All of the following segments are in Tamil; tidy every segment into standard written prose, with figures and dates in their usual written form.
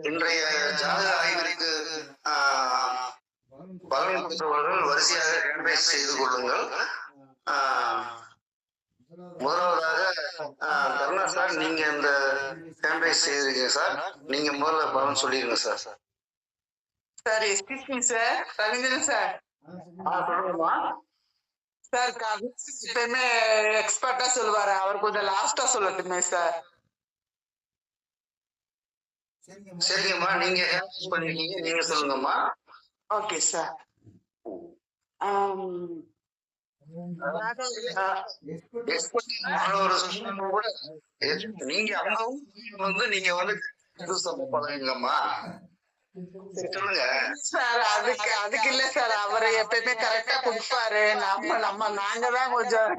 இன்றைய ஜாதக ஆய்விற்கு பலன் பெற்றவர்கள் வரிசையாக ஹேண்ட்ரைஸ் செய்து கொள்ளுங்கள். முதலாவதாக கருணா சார், நீங்க இந்த ஹேண்ட்ரைஸ் செய்திருக்கீங்க சார். நீங்க முதல்ல பலன் சொல்லிருங்க sir. Sir excuse me sir, Ravindran sir. சொல்லுங்கம்மா சார். எப்பயுமே எக்ஸ்பர்ட்டா சொல்லுவாரு, அவர் கொஞ்சம் லாஸ்டா சொல்லட்டுமே சார். சரிங்கம்மா, நீங்க ஹேண்ட்ரைஸ் பண்ணிருக்கீங்க, நீங்க சொல்லுங்கம்மா. Okay sir. நீங்க வந்து நீங்க வந்து பழகுங்கம்மா. சொல்லுங்க சார். அதுக்கு இல்ல சார், அவரை எப்பயுமே கரெக்டா கொடுப்பாரு. நாங்க தான் கொஞ்சம்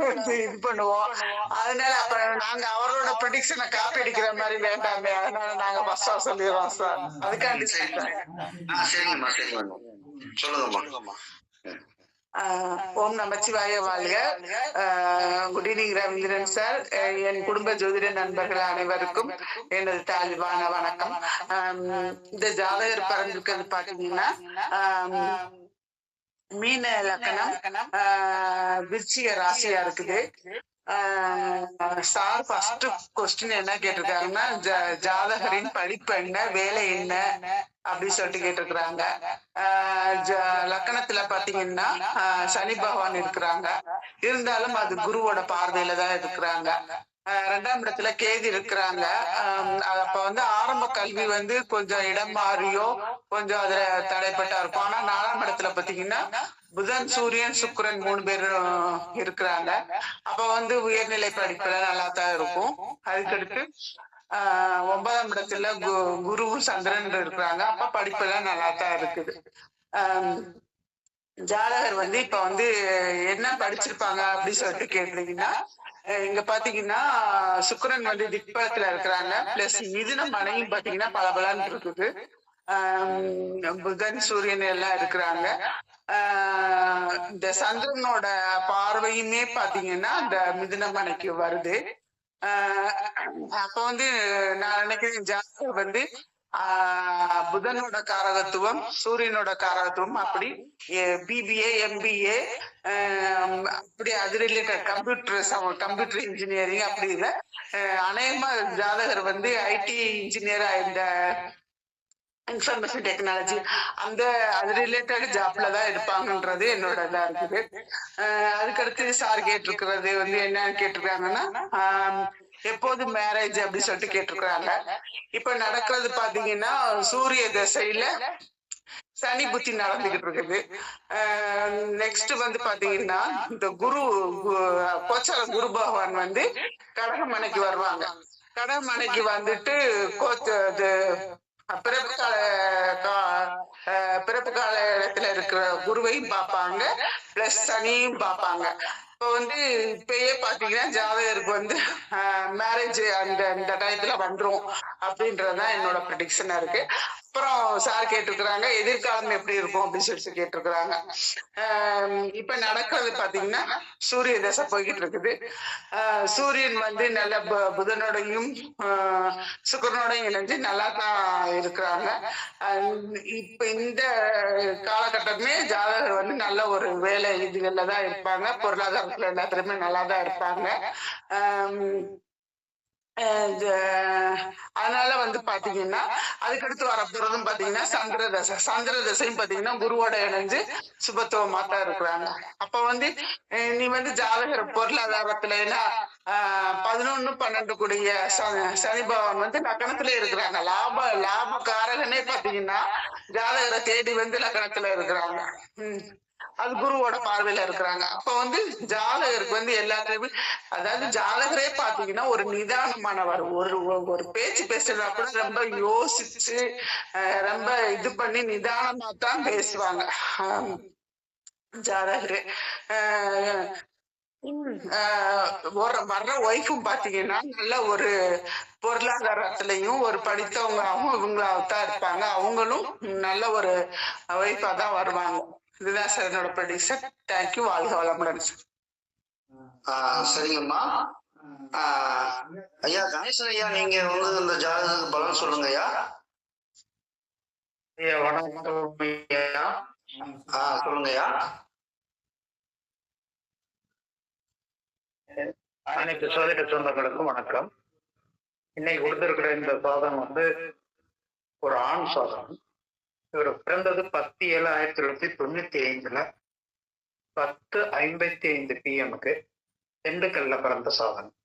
இது பண்ணுவோம். அதனால அப்ப நாங்க அவரோட ப்ரெடிக்ஷனை காப்பி அடிக்கிற மாதிரி வேண்டாமே, அதனால நாங்க ஃபர்ஸ்டா சொல்லிடுறோம் சார். அதுக்காண்டி சரிங்கம்மா சரிங்கம்மா சொல்லுங்கம்மா. ஓம் நமச்சிவாய வாழ்க. Good evening Ravindran sir. என் குடும்ப ஜோதிட நண்பர்கள் அனைவருக்கும் எனது தாழ்வான வணக்கம். இந்த ஜாதகர் பறந்திருக்கிறது பாத்தீங்கன்னா மீன லக்கணம், விருச்சிக ராசியா இருக்குது. சார் ஃபர்ஸ்ட் கொஸ்டின் என்ன கேட்டிருக்காங்கன்னா, ஜாதகரின் படிப்பு என்ன, வேலை என்ன அப்படின்னு சொல்லிட்டு கேட்டிருக்கிறாங்க. லக்கணத்துல பாத்தீங்கன்னா சனி பகவான் இருக்கிறாங்க. இருந்தாலும் அது குருவோட பார்வையில தான் இருக்கிறாங்க. 2ஆம் இடத்துல கேது இருக்கிறாங்க. அப்ப வந்து ஆரம்ப கல்வி வந்து கொஞ்சம் இடம் மாறியோ கொஞ்சம் அதுல தடைப்பட்டா இருக்கும். ஆனா 4ஆம் இடத்துல பாத்தீங்கன்னா புதன், சூரியன், சுக்கிரன் 3 பேரும் இருக்கிறாங்க. அப்ப வந்து உயர்நிலை படிப்புல நல்லா தான் இருக்கும். அதுக்கடுத்து 9ஆம் இடத்துல குருவும் சந்திரன் இருக்கிறாங்க. அப்ப படிப்பெல்லாம் நல்லா தான் இருக்குது. ஜாதகர் வந்து இப்ப வந்து என்ன படிச்சிருப்பாங்க அப்படின்னு சொல்லிட்டு கேட்டீங்கன்னா, இங்க பாத்தீங்கன்னா சுக்கிரன் வந்து திக்பலத்துல இருக்கிறாங்க. பிளஸ் மிதுன மனையும் பாத்தீங்கன்னா பலபலன்னு இருக்குது. புதன், சூரியன் எல்லாம் இருக்கிறாங்க. இந்த சந்திரனோட பார்வையுமே பாத்தீங்கன்னா இந்த மிதுன மனைக்கு வருது. அப்ப வந்து நான் நினைக்கிறேன் ஜாதகர் வந்து புதனோட காரகத்துவம், சூரியனோட காரகத்துவம், அப்படி பிபிஏ, எம்பிஏ, அப்படி அது ரிலேட்டட் கம்ப்யூட்டர் இன்ஜினியரிங் அப்படி இல்லை. அநேகமா ஜாதகர் வந்து ஐடி இன்ஜினியரா இந்த இன்ஃபர்மேஷன் டெக்னாலஜி அந்த அது ரிலேட்டட் ஜாப்ல தான் இருப்பாங்கன்றது என்னோட இதா இருக்குது. அதுக்கடுத்து சார் கேட்டிருக்கிறது வந்து என்னன்னு கேட்டிருக்காங்கன்னா, எப்போது மேரேஜ் அப்படின்னு சொல்லிட்டு கேட்டிருக்கிறாங்க. இப்ப நடக்கிறது பாத்தீங்கன்னா சூரிய திசையில சனி புத்தி நடந்துகிட்டு இருக்குது. நெக்ஸ்ட் வந்து பாத்தீங்கன்னா இந்த கோச்சார குரு பகவான் வந்து கடகமனைக்கு வருவாங்க. கடகமனைக்கு வந்துட்டு பிறப்பு கால இடத்துல இருக்கிற குருவையும் பார்ப்பாங்க, பிளஸ் சனியும் பார்ப்பாங்க. இப்போ வந்து இப்பயே பாத்தீங்கன்னா ஜாதகருக்கு வந்து மேரேஜ் அந்த டயத்துல வந்துரும் அப்படின்றதுதான் என்னோட ப்ரெடிக்ஷனா இருக்கு. அப்புறம் சார் கேட்டிருக்கிறாங்க எதிர்காலம் எப்படி இருக்கும் அப்படின்னு சொல்லிட்டு கேட்டிருக்கிறாங்க. இப்ப நடக்கிறது பாத்தீங்கன்னா சூரிய தசை போய்கிட்டு இருக்குது. சூரியன் வந்து நல்ல புதனோடையும் சுக்கிரனோடையும் இணைஞ்சு நல்லா தான் இருக்கிறாங்க. இப்ப இந்த காலகட்டமே ஜாதகர் வந்து நல்ல ஒரு வேலை இதுகள்ல தான் இருப்பாங்க. பொருளாதாரத்துல எல்லாத்துலயுமே நல்லா தான் இருப்பாங்க. அதனால வந்து பாத்தீங்கன்னா அதுக்கடுத்து வரப்போறதும் பாத்தீங்கன்னா சந்திர தசையும் பாத்தீங்கன்னா குருவோட இணைஞ்சு சுபத்துவமா தான் இருக்கிறாங்க. அப்ப வந்து நீ வந்து ஜாதகர் பொருளாதாரத்துல 11-12 கூடிய சனி பகவான் வந்து லக்கணத்துல இருக்கிறாங்க. லாப காரகனே பாத்தீங்கன்னா ஜாதகரை தேடி வந்து லக்கணத்துல இருக்கிறாங்க. அது குருவோட பார்வையில இருக்கிறாங்க. அப்ப வந்து ஜாதகருக்கு வந்து எல்லாத்தையுமே, அதாவது ஜாதகரே பாத்தீங்கன்னா ஒரு நிதானமானவர். ஒரு பேச்சு பேசுறதா கூட ரொம்ப யோசிச்சு ரொம்ப இது பண்ணி நிதானமா தான் பேசுவாங்க ஜாதகரு. வர்ற ஒய்ஃபும் பாத்தீங்கன்னா நல்ல ஒரு பொருளாதாரத்திலையும் ஒரு படித்தவங்களாகவும் இவங்களாத்தான் இருப்பாங்க. அவங்களும் நல்ல ஒரு ஒய்ஃபா தான் வருவாங்க. இதுதான் சார் என்னோட ப்ரெடிக்ஷன். தேங்க்யூ. வாழ்க வளமுடன் சார். சரிங்கம்மா. ஐயா கணேசன் ஐயா, நீங்க வந்து இந்த ஜாதகத்துக்கு பலன் சொல்லுங்க ஐயா. ஐயா வணக்கம் ஐயா. சொல்லுங்கய்யா. அனைத்து சோதனை சொந்தங்களுக்கும் வணக்கம். இன்னைக்கு கொடுத்திருக்கிற இந்த சாதனம் ஒரு ஆண் சாதனம். இவர் பிறந்தது 10/7/1995 10:55 PM திண்டுக்கல்ல பிறந்த சாதனம்.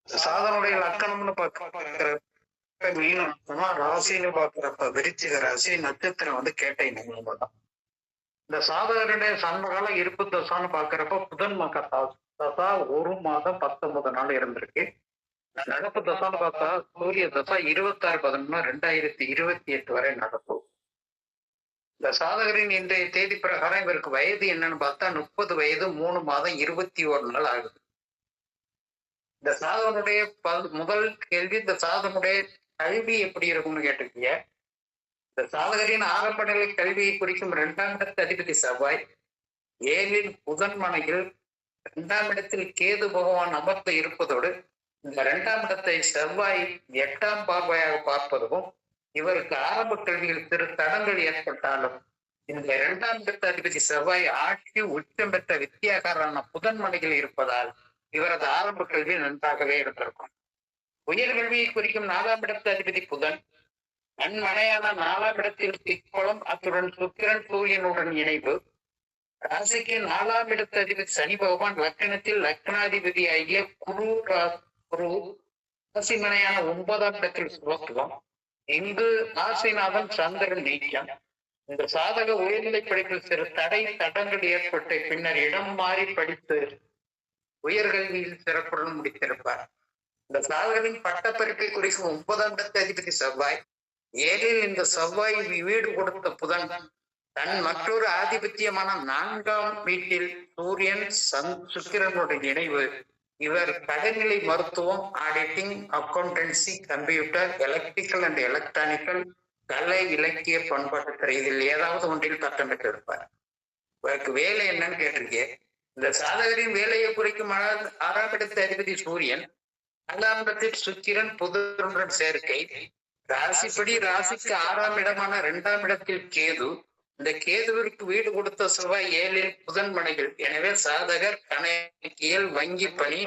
சாதனுடைய லக்கணம்னு பார்க்க மீனமா ராசின்னு பாக்குறப்ப விருச்சிக ராசி, நட்சத்திரம் கேட்டை தான். இந்த சாதகருடைய சண்டகால இருப்பு தசான்னு பாக்குறப்ப புதன் தசா 1 மாதம் 19 நாள் இருந்திருக்கு. நடப்பு தசான்னு பார்த்தா சூரிய தசா 26/11/2028 வரை நடக்கும். இந்த சாதகரின் இன்றைய தேதி பிரகாரம் இவருக்கு வயது என்னன்னு பார்த்தா 30 வயது 3 மாதம் 21 நாள் ஆகுது. இந்த சாதகனுடைய முதல் கேள்வி, இந்த சாதகனுடைய கல்வி எப்படி இருக்கும்னு கேட்டிருக்கீங்க. இந்த சாதகரின் ஆரம்ப நிலை கல்வியை குறிக்கும் 2ஆம் இடத்து அதிபதி செவ்வாய் 7ல் புதன் மனையில் 2ஆம் இடத்தில் கேது பகவான் அமர்ந்து இருப்பதோடு இந்த 2ஆம் இடத்தை செவ்வாய் 8ஆம் பார்வையாக பார்ப்பதும் இவருக்கு ஆரம்ப கல்வியில் சிறு தடங்கள் ஏற்பட்டாலும் இந்த 2ஆம் இடத்து அதிபதி செவ்வாய் ஆட்சி உச்சம் பெற்ற வித்தியாகாரான புதன் மனையில் இருப்பதால் இவரது ஆரம்ப கல்வி நன்றாகவே இருந்திருக்கும். உயர்கல்வியை குறிக்கும் 4ஆம் இடத்து அதிபதி புதன் நன்மனையான 4ஆம் இடத்தில் திக்கோளம், அத்துடன் சுக்கிரன் சூரியனுடன் இணைவு. ராசிக்கு 4ஆம் இடத்து அதிபதி சனி பகவான் லக்கணத்தில் லக்னாதிபதி ஆகிய குரு ராசிமனையான 9ஆம் இடத்தில் சுபத்துவம். இங்கு ராசிநாதன் சந்திரன் நீக்கம். இந்த சாதக உயர்நிலை படிப்பில் சிறு தடங்கள் ஏற்பட்டு பின்னர் இடம் மாறி படித்து உயர்கல்வியில் சிறப்புடன் முடித்திருப்பார். இந்த சாதகரின் பட்டப்பெருக்கை குறிக்கும் 9ஆம் இடத்து அதிபதி செவ்வாய் 7ல் இந்த செவ்வாய் வீடு கொடுத்த புதன் தன் மற்றொரு ஆதிபத்தியமான 4ஆம் வீட்டில் சூரியன் சுக்கிரனுடைய இணைவு. இவர் கடைநிலை மருத்துவம், auditing, accountancy, computer, electrical and electronical, கலை, இலக்கிய, பண்பாட்டுத்துறை இதில் ஏதாவது ஒன்றில் பட்டம் பெற்று இருப்பார். இவருக்கு வேலை என்னன்னு கேட்டிருக்கேன். இந்த சாதகரின் வேலையை குறிக்கும் 6ஆம் இடத்து அதிபதி சூரியன் 4ஆம் இடத்தில் சுக்கிரன் புதனுடன் சேர்க்கை. ராசிப்படி ராசிக்கு 6ஆம் இடமான 2ஆம் இடத்தில் கேது. இந்த கேதுவிற்கு வீடு கொடுத்த செவ்வாய் 7ல் புதன் மனைகள். எனவே சாதகர் கணக்கியல், வங்கி பணி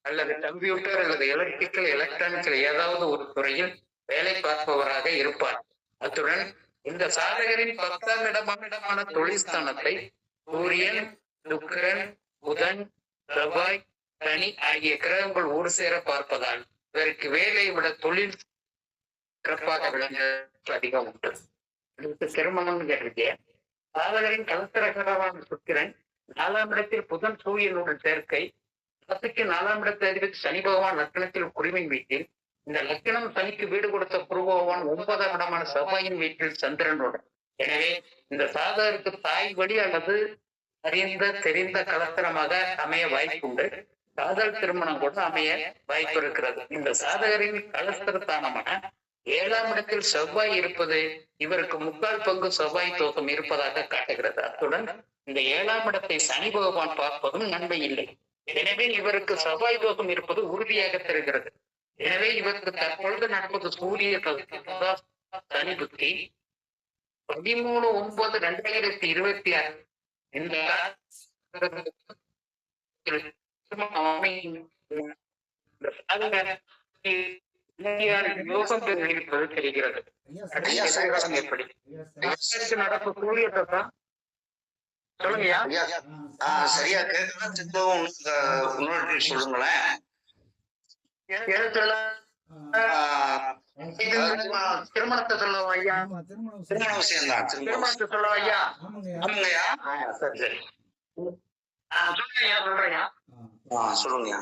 அல்லது கம்ப்யூட்டர் அல்லது எலக்ட்ரிக்கல், எலக்ட்ரானிக்கல் ஏதாவது ஒரு துறையில் வேலை பார்ப்பவராக இருப்பார். அத்துடன் இந்த சாதகரின் 10ஆம் இடமான தொழில்ஸ்தானத்தை சூரியன், சுக்கிரன், புதன், செவ்வாய், சனி ஆகிய கிரகங்கள் ஒரு சேர பார்ப்பதால் இவருக்கு வேலையை விட தொழில் சிறப்பாக விளங்க அதிகம் உண்டு. திருமணம்னு கேட்டிருக்கேன். சாதகரின் கலத்திரகரமான சுக்கிரன் 4ஆம் இடத்தில் புதன் சூரியனுடன் சேர்க்கை. ராசிக்கு 4ஆம் இடத்து அதிபதி சனி பகவான் லக்கணத்தில் குருவின் வீட்டில். இந்த லக்கணம் சனிக்கு வீடு கொடுத்த குரு பகவான் 9ஆம் இடமான செவ்வாயின் வீட்டில் சந்திரனுடன். எனவே இந்த சாதகருக்கு தாய் வழி அல்லது தெரிந்த கலத்திரமாக அமைய வாய்ப்புண்டு. காதல் திருமணம் கூட அமைய வாய்ப்பு இருக்கிறது. இந்த சாதகரின் கலஸ்திரத்தானமான 7ஆம் இடத்தில் செவ்வாய் இருப்பது இவருக்கு 3/4 பங்கு செவ்வாய் தோஷம் இருப்பதாக காட்டுகிறது. அத்துடன் இந்த 7ஆம் இடத்தை சனி பகவான் பார்ப்பதும் நன்மை இல்லை. எனவே இவருக்கு செவ்வாய் தோஷம் இருப்பது உறுதியாக தெரிகிறது. எனவே இவருக்கு தற்பொழுது நடப்பது சூரிய சனி புத்தி 13/9/2026 இந்த யோகம் இருப்பது தெரிகிறது. எப்படி நடப்பு சூரிய தசா சொல்லுங்கய்யா. சரியா கேட்கலாம், சொல்லுங்களேன். திருமணத்தை சொல்லவா ஐயா? திருமண விஷயம் தான். திருமணத்தை சொல்லவா ஐயா? ஆமாங்கய்யா. சரி சரி சொல்லுங்க.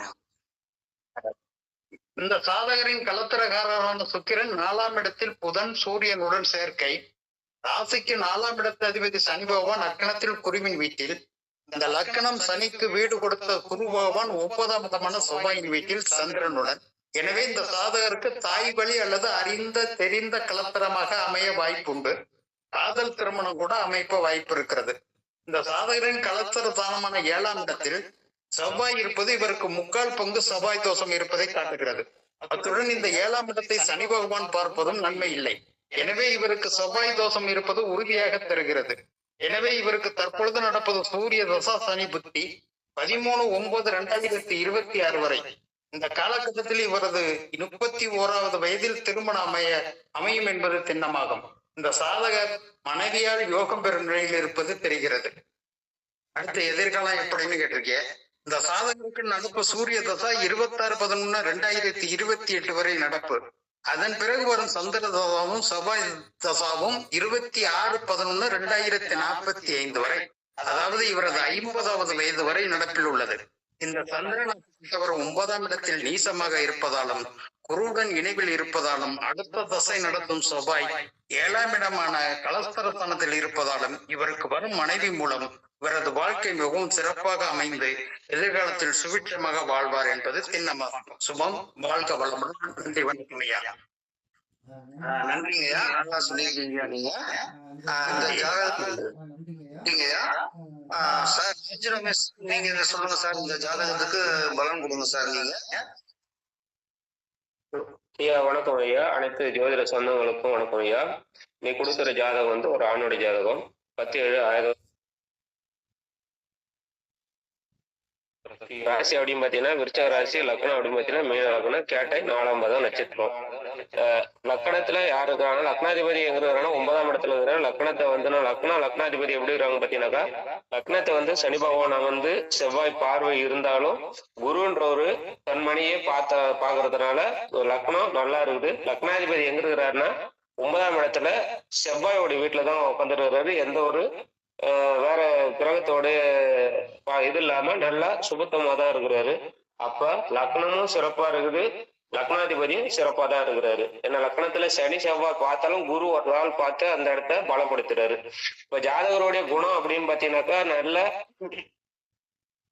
இந்த சாதகரின் கலத்திரகாரரான சுக்கிரன் 4ஆம் இடத்தில் புதன் சூரியனுடன் சேர்க்கை. ராசிக்கு 4ஆம் இடத்து அதிபதி சனி பகவான் லக்கணத்தில் குருவின் வீட்டில். இந்த லக்கணம் சனிக்கு வீடு கொடுத்த குரு பகவான் 9ஆம் இடமான செவ்வாயின் வீட்டில் சந்திரனுடன். எனவே இந்த சாதகருக்கு தாய் வழி அல்லது தெரிந்த கலத்திரமாக அமைய வாய்ப்புண்டு. காதல் திருமணம் கூட அமைப்ப வாய்ப்பு இருக்கிறது. இந்த சாதகரின் கலத்திர தானமான 7ஆம் இடத்தில் செவ்வாய் இருப்பது இவருக்கு 3/4 பங்கு செவ்வாய் தோஷம் இருப்பதை காட்டுகிறது. அத்துடன் இந்த 7ஆம் இடத்தை சனி பகவான் பார்ப்பதும் நன்மை இல்லை. எனவே இவருக்கு செவ்வாய் தோஷம் இருப்பது உறுதியாக தருகிறது. எனவே இவருக்கு தற்பொழுது நடப்பது சூரிய தசா சனி புத்தி 13/9/2026 வரை. இந்த காலகட்டத்தில் இவரது 31வது வயதில் திருமணம் அமையும் என்பது திண்ணமாகும். இந்த சாதகர் மனைவியால் யோகம் பெறும் நிலையில் இருப்பது தெரிகிறது. அடுத்த எதிர்காலம் எப்படின்னு கேட்டிருக்கேன். இந்த சாதகருக்கு நடப்பு சூரிய தசா 26/11/2028 வரை நடப்பு. அதன் பிறகு வரும் சந்திர தசாவும் செவ்வாய் தசாவும் 26/11/2045 வரை, அதாவது இவரது 50வது வயது வரை நடப்பில் உள்ளது. இந்த சந்திரன் 9ஆம் இடத்தில் நீசமாக இருப்பதாலும் குருவுடன் இணைவில் இருப்பதாலும் அடுத்த தசை நடத்தும் செவ்வாய் 7ஆம் இடமான கலஸ்தரஸ்தானத்தில் இருப்பதாலும் இவருக்கு வரும் மனைவி மூலம் இவரது வாழ்க்கை மிகவும் சிறப்பாக அமைந்து எதிர்காலத்தில் சுபிட்சமாக வாழ்வார் என்பது திண்ணமாகும். சுபம், வாழ்க வளமுடன். நன்றி, வணக்கம் ஐயா. நன்றிங்கய்யா, நல்லா சொல்லியிருக்கீங்க நீங்க. இந்த ஜாதகத்துக்குங்கய்யா சார் ரமேஷ், நீங்க இதை சொல்லுங்க சார். இந்த ஜாதகத்துக்கு பலன் கொடுங்க சார் நீங்க. ஐயா வணக்கம் ஐயா. அனைத்து ஜோதிட சொந்தங்களுக்கும் வணக்கம் ஐயா. நீ கொடுக்குற ஜாதகம் வந்து ஒரு ஆணுடைய ஜாதகம் 10/7/1000 ராசி அப்படின்னு பாத்தீங்கன்னா விருச்சக ராசி, லக்னம் அப்படின்னு பாத்தீங்கன்னா மீன லக்னம், கேட்டை 4ஆம் பாதம் நட்சத்திரம். லக்கணத்துல யாருக்கான லக்னாதிபதி எங்க இருக்கிறாங்கன்னா 9ஆம் இடத்துல இருக்கிறாங்க. லக்னத்தை வந்து லக்னாதிபதி எப்படி இருக்காங்க பாத்தீங்கன்னாக்கா, லக்னத்தை வந்து சனி பகவான் வந்து செவ்வாய் பார்வை இருந்தாலும் குருன்றவரு தன்மணியே பாக்குறதுனால லக்னம் நல்லா இருக்குது. லக்னாதிபதி எங்க இருக்கிறாருன்னா 9ஆம் இடத்துல செவ்வாயோட வீட்டுலதான் உட்காந்துருக்கிறாரு. எந்த ஒரு வேற கிரகத்தோட இது இல்லாம நல்லா சுபத்தமா தான் இருக்கிறாரு. அப்ப லக்னமும் சிறப்பா இருக்குது, லக்னாதிபதியும் சிறப்பா தான் இருக்கிறாரு. ஏன்னா லக்னத்துல சனி செவ்வாய் பார்த்தாலும் குரு ஒரு நாள் பார்த்து அந்த இடத்த பலப்படுத்துறாரு. இப்ப ஜாதகருடைய குணம் அப்படின்னு பாத்தீங்கன்னாக்கா, நல்ல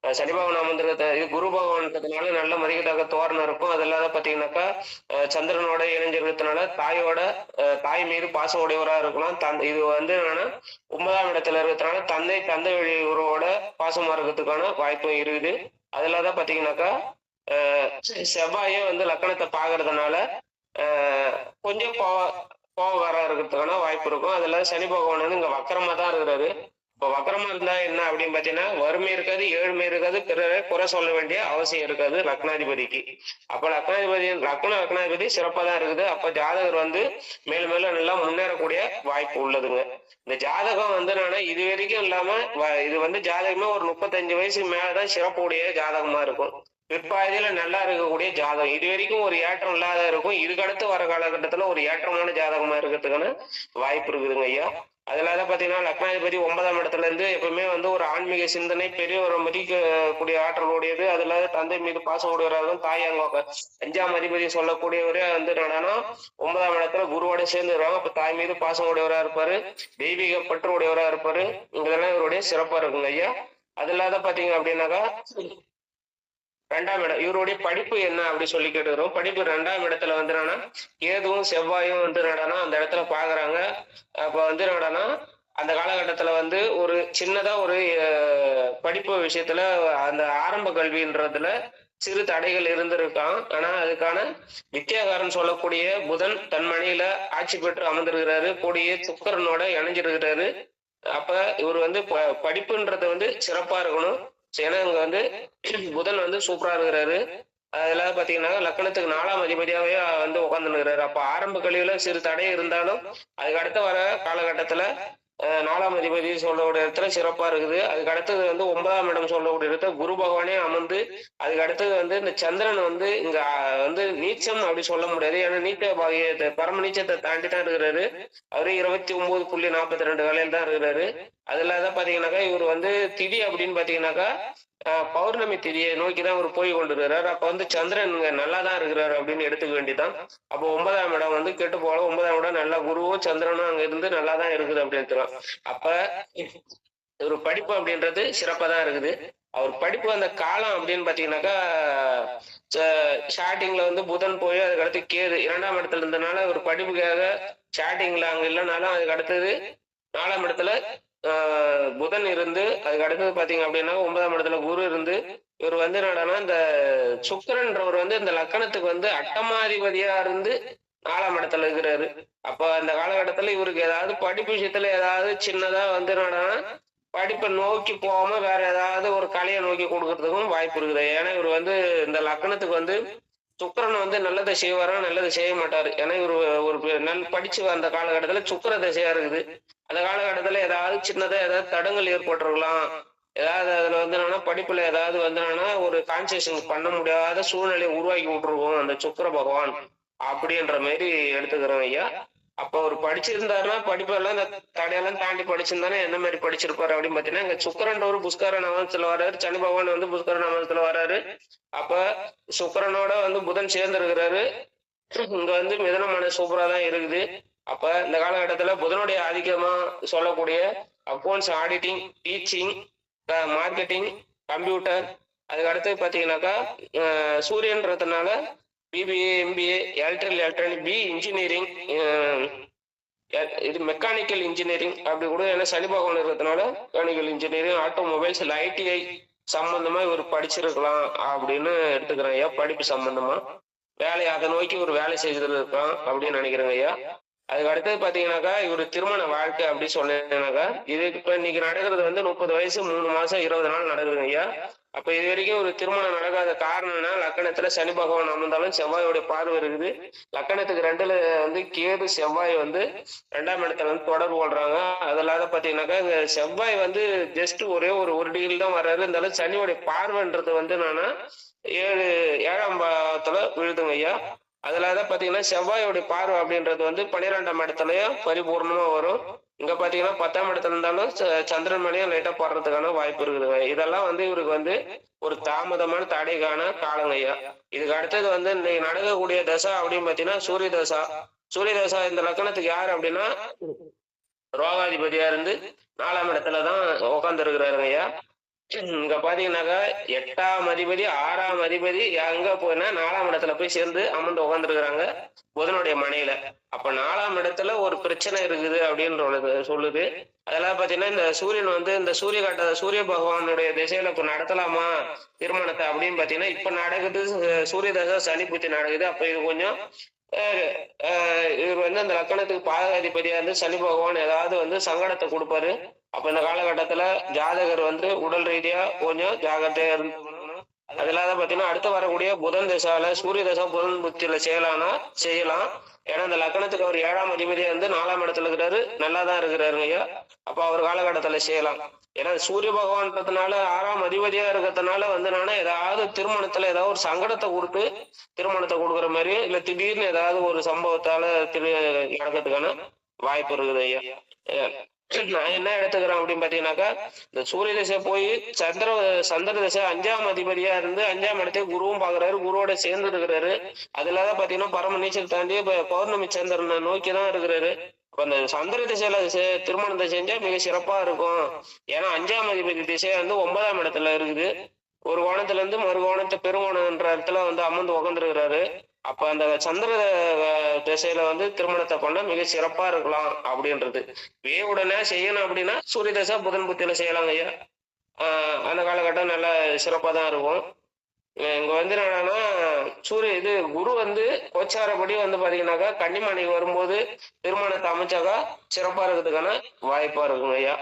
சனி பகவான் அமர்ந்திருக்க இது குரு பகவான்றதுனால நல்ல மதிக்கத்தக்க தோரணம் இருக்கும். அது இல்லாத பாத்தீங்கன்னாக்கா சந்திரனோட இணைஞ்சிருக்கிறதுனால தாய் மீது பாசம் உடையவரா இருக்கலாம். இது வந்து என்னன்னா 9ஆம் இடத்துல இருக்கிறதுனால தந்தை வழி உறவோட பாசமா இருக்கிறதுக்கான வாய்ப்பும் இருக்குது. அது இல்லாத பாத்தீங்கன்னாக்கா செவ்வாயே வந்து லக்கணத்தை பாக்குறதுனால கொஞ்சம் கோவக்காரா இருக்கிறதுக்கான வாய்ப்பு இருக்கும். அது இல்லாத சனி பகவான் வந்து இங்க வக்கரமா தான் இருக்கிறாரு. இப்போ வக்கரமா இருந்தா என்ன அப்படின்னு பாத்தீங்கன்னா, வறுமை இருக்காது, ஏழ்மை இருக்காது, பிறரை குறை சொல்ல வேண்டிய அவசியம் இருக்காது லக்னாதிபதிக்கு. அப்ப லக்னாதிபதி சிறப்பா தான் இருக்குது. அப்ப ஜாதகர் வந்து மேலும் மேலும் நல்லா முன்னேறக்கூடிய வாய்ப்பு உள்ளதுங்க. இந்த ஜாதகம் வந்து என்னன்னா இது வரைக்கும் இல்லாம இது வந்து ஜாதகமே ஒரு 35 வயசுக்கு மேலதான் சிறப்புடைய ஜாதகமா இருக்கும். பிற்பாதியில நல்லா இருக்கக்கூடிய ஜாதகம். இது வரைக்கும் ஒரு ஏற்றம் இல்லாத இருக்கும். இதுக்கடுத்து வர காலகட்டத்துல ஒரு ஏற்றமான ஜாதகமா இருக்கிறதுக்கான வாய்ப்பு இருக்குதுங்க ஐயா. அதுல பாத்தீங்கன்னா லக்னாதிபதி 9ஆம் இடத்துல இருந்து எப்பவுமே வந்து ஒரு ஆன்மீக சிந்தனை, பெரியவரை மதிக்கக்கூடிய ஆற்றலுடையது. அதுல தந்தை மீது பாசம் உடையவராகவும், தாய் அங்க 5ஆம் அதிபதி சொல்லக்கூடியவரே வந்து என்னன்னா 9ஆம் இடத்துல குருவோட சேர்ந்து வருவாங்க. அப்ப தாய் மீது பாசம் உடையவரா இருப்பாரு, தெய்வீக பற்று உடையவரா இருப்பாரு. இதெல்லாம் இவருடைய சிறப்பா இருக்குங்க ஐயா. அது இல்லாத பாத்தீங்க அப்படின்னாக்கா 2ஆம் இடம் இவருடைய படிப்பு என்ன அப்படி சொல்லி கேட்டுக்கிறோம். படிப்பு 2ஆம் இடத்துல வந்து என்னன்னா கேதுவும் செவ்வாயும் வந்து என்னன்னா அந்த இடத்துல பாக்குறாங்க. அப்ப வந்து என்னன்னா அந்த காலகட்டத்துல வந்து ஒரு சின்னதா ஒரு படிப்பு விஷயத்துல அந்த ஆரம்ப கல்வின்றதுல சிறு தடைகள் இருந்திருக்கான். ஆனா அதுக்கான வித்தியாகாரன் சொல்லக்கூடிய புதன் தன்மணியில ஆட்சி பெற்று அமர்ந்திருக்கிறாரு, கூடிய சுக்கரனோட இணைஞ்சிருக்கிறாரு. அப்ப இவர் வந்து படிப்புன்றது வந்து சிறப்பா இருக்கணும். ஏன்னா இங்க வந்து புதன் வந்து சூப்பரா இருக்கிறாரு. அதுல பாத்தீங்கன்னா லக்னத்துக்கு 4ஆம் அதிபதியாவே வந்து உட்காந்துருக்கிறாரு. அப்ப ஆரம்ப கல்வியில சிறு தடை இருந்தாலும் அதுக்கு அடுத்து வர காலகட்டத்துல 4ஆம் அதிபதி சொல்லக்கூடிய இடத்துல சிறப்பா இருக்குது. அதுக்கு அடுத்தது வந்து 9ஆம் இடம் சொல்லக்கூடிய இடத்துல குரு பகவானே அமர்ந்து, அதுக்கு அடுத்தது வந்து இந்த சந்திரன் வந்து இங்க வந்து நீச்சம் அப்படி சொல்ல முடியாது. ஏன்னா நீச்ச பாகியத்தை பரம நீச்சத்தை தாண்டி தான் இருக்கிறாரு. அவரு 29.42 வேலையில தான் இருக்கிறாரு. அதுல தான் பாத்தீங்கன்னாக்கா இவர் வந்து திதி அப்படின்னு பாத்தீங்கன்னாக்கா பௌர்ணமி திதியை நோக்கிதான் அவர் போய் கொண்டு இருக்கிறார். அப்ப வந்து சந்திரன் இங்க நல்லா தான் இருக்கிறாரு அப்படின்னு எடுத்துக்க வேண்டியதான். அப்போ 9ஆம் இடம் வந்து கெட்டு போல 9ஆம் இடம் நல்லா குருவும் சந்திரனும் அங்க இருந்து நல்லா தான் இருக்குது அப்படின்னு. அப்ப ஒரு படிப்பு அப்படின்றது சிறப்பா தான் இருக்குது. அவர் படிப்பு அந்த காலம் அப்படின்னு பாத்தீங்கன்னாக்கா ஸ்டார்டிங்ல வந்து புதன் போய் அதுக்கு அடுத்து கேது 2ஆம் இடத்துல இருந்தனால ஒரு படிப்புக்காக ஸ்டார்டிங்ல அங்க இல்லைனாலும் அதுக்கு அடுத்தது 4ஆம் இடத்துல புதன் இருந்து, அதுக்கு அடுத்தது பாத்தீங்க அப்படின்னா 9ஆம் இடத்துல குரு இருந்து, இவர் வந்து என்னன்னா இந்த சுக்கிரன்றவர் வந்து இந்த லக்கணத்துக்கு வந்து அட்டமாதிபதியா இருந்து 4ஆம் இடத்துல இருக்கிறாரு. அப்ப அந்த காலகட்டத்துல இவருக்கு ஏதாவது படிப்பு விஷயத்துல ஏதாவது சின்னதா வந்து என்னன்னா படிப்பை நோக்கி போகாம வேற ஏதாவது ஒரு கலையை நோக்கி கொடுக்கறதுக்கும் வாய்ப்பு இருக்குது. ஏன்னா இவர் வந்து இந்த லக்னத்துக்கு வந்து சுக்கிரன் வந்து நல்லதை செய்வாரா நல்லதை செய்ய மாட்டாரு. ஏன்னா இவர் ஒரு படிச்சு அந்த காலகட்டத்துல சுக்கிர திசையா இருக்குது. அந்த காலகட்டத்துல ஏதாவது சின்னதா ஏதாவது தடங்கள் ஏற்பட்டிருக்கலாம். ஏதாவது அதுல வந்து என்னன்னா படிப்புல ஏதாவது வந்து என்னன்னா ஒரு கான்சன்ட்ரேஷன் பண்ண முடியாத சூழ்நிலையை உருவாக்கி விட்டுருவோம் அந்த சுக்கிர பகவான் அப்படின்ற மாதிரி எடுத்துக்கிறோம் ஐயா. அப்ப அவர் படிச்சிருந்தாருன்னா படிப்பெல்லாம் இந்த தடையெல்லாம் தாண்டி படிச்சிருந்தானே என்ன மாதிரி படிச்சிருப்பாரு அப்படின்னு பாத்தீங்கன்னா இங்க சுக்கரன் ஒரு புஷ்கர நவத்துல வர்றாரு, சனி பகவான் வந்து புஷ்கர நவத்துல வர்றாரு. அப்ப சுக்கரனோட வந்து புதன் சேர்ந்து இருக்கிறாரு. இங்க வந்து மிதனமான சூப்பரா தான் இருக்குது. அப்ப இந்த காலகட்டத்துல புதனுடைய ஆதிக்கமா சொல்லக்கூடிய accounts, auditing, teaching, marketing, computer, அதுக்கு அடுத்து பாத்தீங்கன்னாக்கா சூரியன்றதுனால BBA, MBA, electronic, B engineering, இது மெக்கானிக்கல் இன்ஜினியரிங் அப்படி கூட. ஏன்னா சனி பகவான் இருக்கிறதுனால மெக்கானிக்கல் இன்ஜினியரிங், ஆட்டோமொபைல்ஸ், ஐடிஐ சம்பந்தமா இவர் படிச்சிருக்கலாம் அப்படின்னு எடுத்துக்கிறேன் ஐயா. படிப்பு சம்பந்தமா வேலை அதை நோக்கி ஒரு வேலை செய்துட்டு இருக்கலாம் அப்படின்னு நினைக்கிறேங்க ஐயா. அதுக்கு அடுத்தது பாத்தீங்கன்னாக்கா இவர் திருமண வாழ்க்கை அப்படி சொன்னீங்கன்னாக்கா இதுக்கு இப்ப இன்னைக்கு நடக்கிறது வந்து 30 வயசு 3 மாசம் 20 நாள் நடக்குதுங்க ஐயா. அப்ப இது வரைக்கும் ஒரு திருமணம் நடக்காத காரணம்னா லக்கணத்துல சனி பகவான் அமர்ந்தாலும் செவ்வாயோட பார்வை இருக்குது. லக்கணத்துக்கு 2ல வந்து கேது செவ்வாய் வந்து 2ஆம் இடத்துல வந்து தொடர்பு கொள்றாங்க. அது இல்லாத பாத்தீங்கன்னாக்கா இந்த செவ்வாய் வந்து ஜஸ்ட் ஒரே ஒரு டிகிரி தான் வர்றாரு. இருந்தாலும் சனியோடைய பார்வைன்றது வந்து என்னன்னா 7ஆம் பாவத்துல விழுதுங்க ஐயா. அதுல தான் பாத்தீங்கன்னா செவ்வாயோட பார்வை அப்படின்றது வந்து 12ஆம் இடத்துலயும் பரிபூர்ணமா வரும். இங்க பாத்தீங்கன்னா 10ஆம் இடத்துல இருந்தாலும் சந்திரன் மேலேயும் லைட்டா போடுறதுக்கான வாய்ப்பு இருக்குதுங்க. இதெல்லாம் வந்து இவருக்கு வந்து ஒரு தாமதமான தடைக்கான காலங்க ஐயா. இதுக்கு அடுத்தது வந்து இன்னைக்கு நடக்கக்கூடிய தசா அப்படின்னு பாத்தீங்கன்னா சூரிய தசா. சூரிய தசா இந்த லக்கணத்துக்கு யாரு அப்படின்னா ரோகாதிபதியா இருந்து 4ஆம் இடத்துலதான் உட்கார்ந்து இருக்கிறாருங்க ஐயா. இங்க பாத்தீங்கன்னாக்கா 8ஆம் அதிபதி 6ஆம் அதிபதி எங்க போயினா 4ஆம் இடத்துல போய் சேர்ந்து அமர்ந்து உட்கார்ந்துருக்காங்க புதனுடைய மனையில. அப்ப 4ஆம் இடத்துல ஒரு பிரச்சனை இருக்குது அப்படின்னு சொல்லுது. அதெல்லாம் பாத்தீங்கன்னா இந்த சூரியன் வந்து இந்த சூரிய பகவானுடைய திசையில இப்ப நடத்தலாமா திருமணத்தை அப்படின்னு பாத்தீங்கன்னா இப்ப நடக்குது சூரிய தசை சனி புத்தி நடக்குது. அப்ப இது கொஞ்சம் இவர் வந்து அந்த லக்கணத்துக்கு பாதகாதிபதியா இருந்து சனி பகவான் ஏதாவது வந்து சங்கடத்தை கொடுப்பாரு. அப்ப இந்த காலகட்டத்துல ஜாதகர் வந்து உடல் ரீதியா கொஞ்சம் ஜாகிரதையா இருந்துக்கணும். அது இல்லாத பாத்தீங்கன்னா அடுத்து வரக்கூடிய புதன் தசால சூரிய தசா புதன் புத்தியில செய்யலாம். ஏன்னா இந்த லக்கணத்துக்கு அவர் 7ஆம் அதிபதியா இருந்து 4ஆம் இடத்துல இருக்கிறாரு, நல்லாதான் இருக்கிறாருங்க ஐயா. அப்ப அவர் காலகட்டத்துல செய்யலாம். ஏன்னா சூரிய பகவான்றதுனால 6ஆம் அதிபதியா இருக்கிறதுனால வந்து நானே ஏதாவது திருமணத்துல ஏதாவது ஒரு சங்கடத்தை கொடுத்து திருமணத்தை கொடுக்குற மாதிரி இல்ல திடீர்னு ஏதாவது ஒரு சம்பவத்தால நடக்கிறதுக்கான வாய்ப்பு இருக்குது ஐயா. நான் என்ன எடுத்துக்கிறேன் அப்படின்னு பாத்தீங்கன்னாக்கா இந்த சூரிய திசை போய் சந்திர திசை 5ஆம் அதிபதியா இருந்து 5ஆம் இடத்தையும் குருவும் பாக்குறாரு, குருவோட சேர்ந்து இருக்கிறாரு. அது இல்லாத பாத்தீங்கன்னா பரம நீச்சல் தாண்டி பௌர்ணமி சந்திரனை நோக்கிதான் இருக்கிறாரு. அந்த சந்திர திசையில திருமணத்தை செஞ்சா மிக சிறப்பா இருக்கும். ஏன்னா 5ஆம் அதிபதி திசை வந்து 9ஆம் இடத்துல இருக்குது. ஒரு கோணத்துல இருந்து மறு கோணத்தை பெருங்கோணம்ன்ற இடத்துல வந்து அமர்ந்து உட்காந்துருக்கிறாரு. அப்ப அந்த சந்திர திசையில வந்து திருமணத்தை பண்ணா மிக சிறப்பா இருக்கலாம் அப்படின்றது. உடனே செய்யணும் அப்படின்னா சூரிய தசை புதன் புத்தியில செய்யலாங்க ஐயா. அந்த காலகட்டம் நல்ல சிறப்பா தான் இருக்கும். இங்க வந்து என்னன்னா குரு வந்து கோச்சாரப்படி வந்து பாத்தீங்கன்னாக்கா கன்னிமனைக்கு வரும்போது திருமணத்தை அமைச்சாக்கா சிறப்பா இருக்கிறதுக்கான வாய்ப்பா இருக்குங்க ஐயா.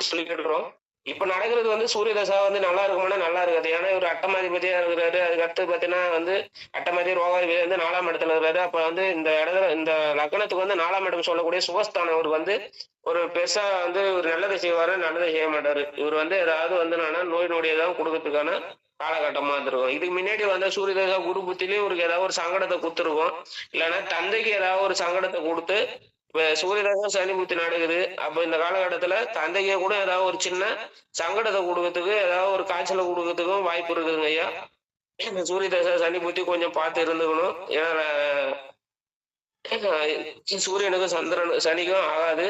சொல்லி கேட்டுக்கிறோம். இப்ப நடக்கிறது வந்து சூரிய தசா வந்து நல்லா இருக்குமானா நல்லா இருக்காது. ஏன்னா இவர் அட்டமாதிபதியா இருக்கிறாரு. அதுக்கு அடுத்து பாத்தீங்கன்னா வந்து அட்டமாதி ரோகாதிபதி வந்து 4ஆம் இடத்துல இருக்கிறாரு. அப்ப வந்து இந்த இடத்துல இந்த லக்னத்துக்கு வந்து 4ஆம் இடம் சொல்லக்கூடிய சுகஸ்தானம் இவர் வந்து ஒரு பெருசா வந்து ஒரு நல்லதை செய்வாரு, நல்லதை செய்ய மாட்டாரு. இவர் வந்து ஏதாவது வந்து நோய் நொடியதான் கொடுக்கறதுக்கான காலகட்டமா இருந்திருக்கும். இதுக்கு முன்னாடி வந்து சூரிய தசா குரு புத்திலேயே இவருக்கு ஏதாவது ஒரு சங்கடத்தை கொடுத்துருக்கும். இல்லைன்னா தந்தைக்கு ஏதாவது ஒரு சங்கடத்தை கொடுத்து இப்ப சூரியதசை சனி புத்தி நடக்குது. அப்ப இந்த காலகட்டத்துல தந்தைக்கே கூட ஏதாவது ஒரு சின்ன சங்கடத்தை கொடுக்கறதுக்கு ஏதாவது ஒரு காய்ச்சலை கொடுக்கறதுக்கும் வாய்ப்பு இருக்குதுங்க ஐயா. சூரிய தசை சனி புத்தி கொஞ்சம் பார்த்து இருந்துக்கணும். ஏன்னா சூரியனுக்கும் சனிக்கும் ஆகாது.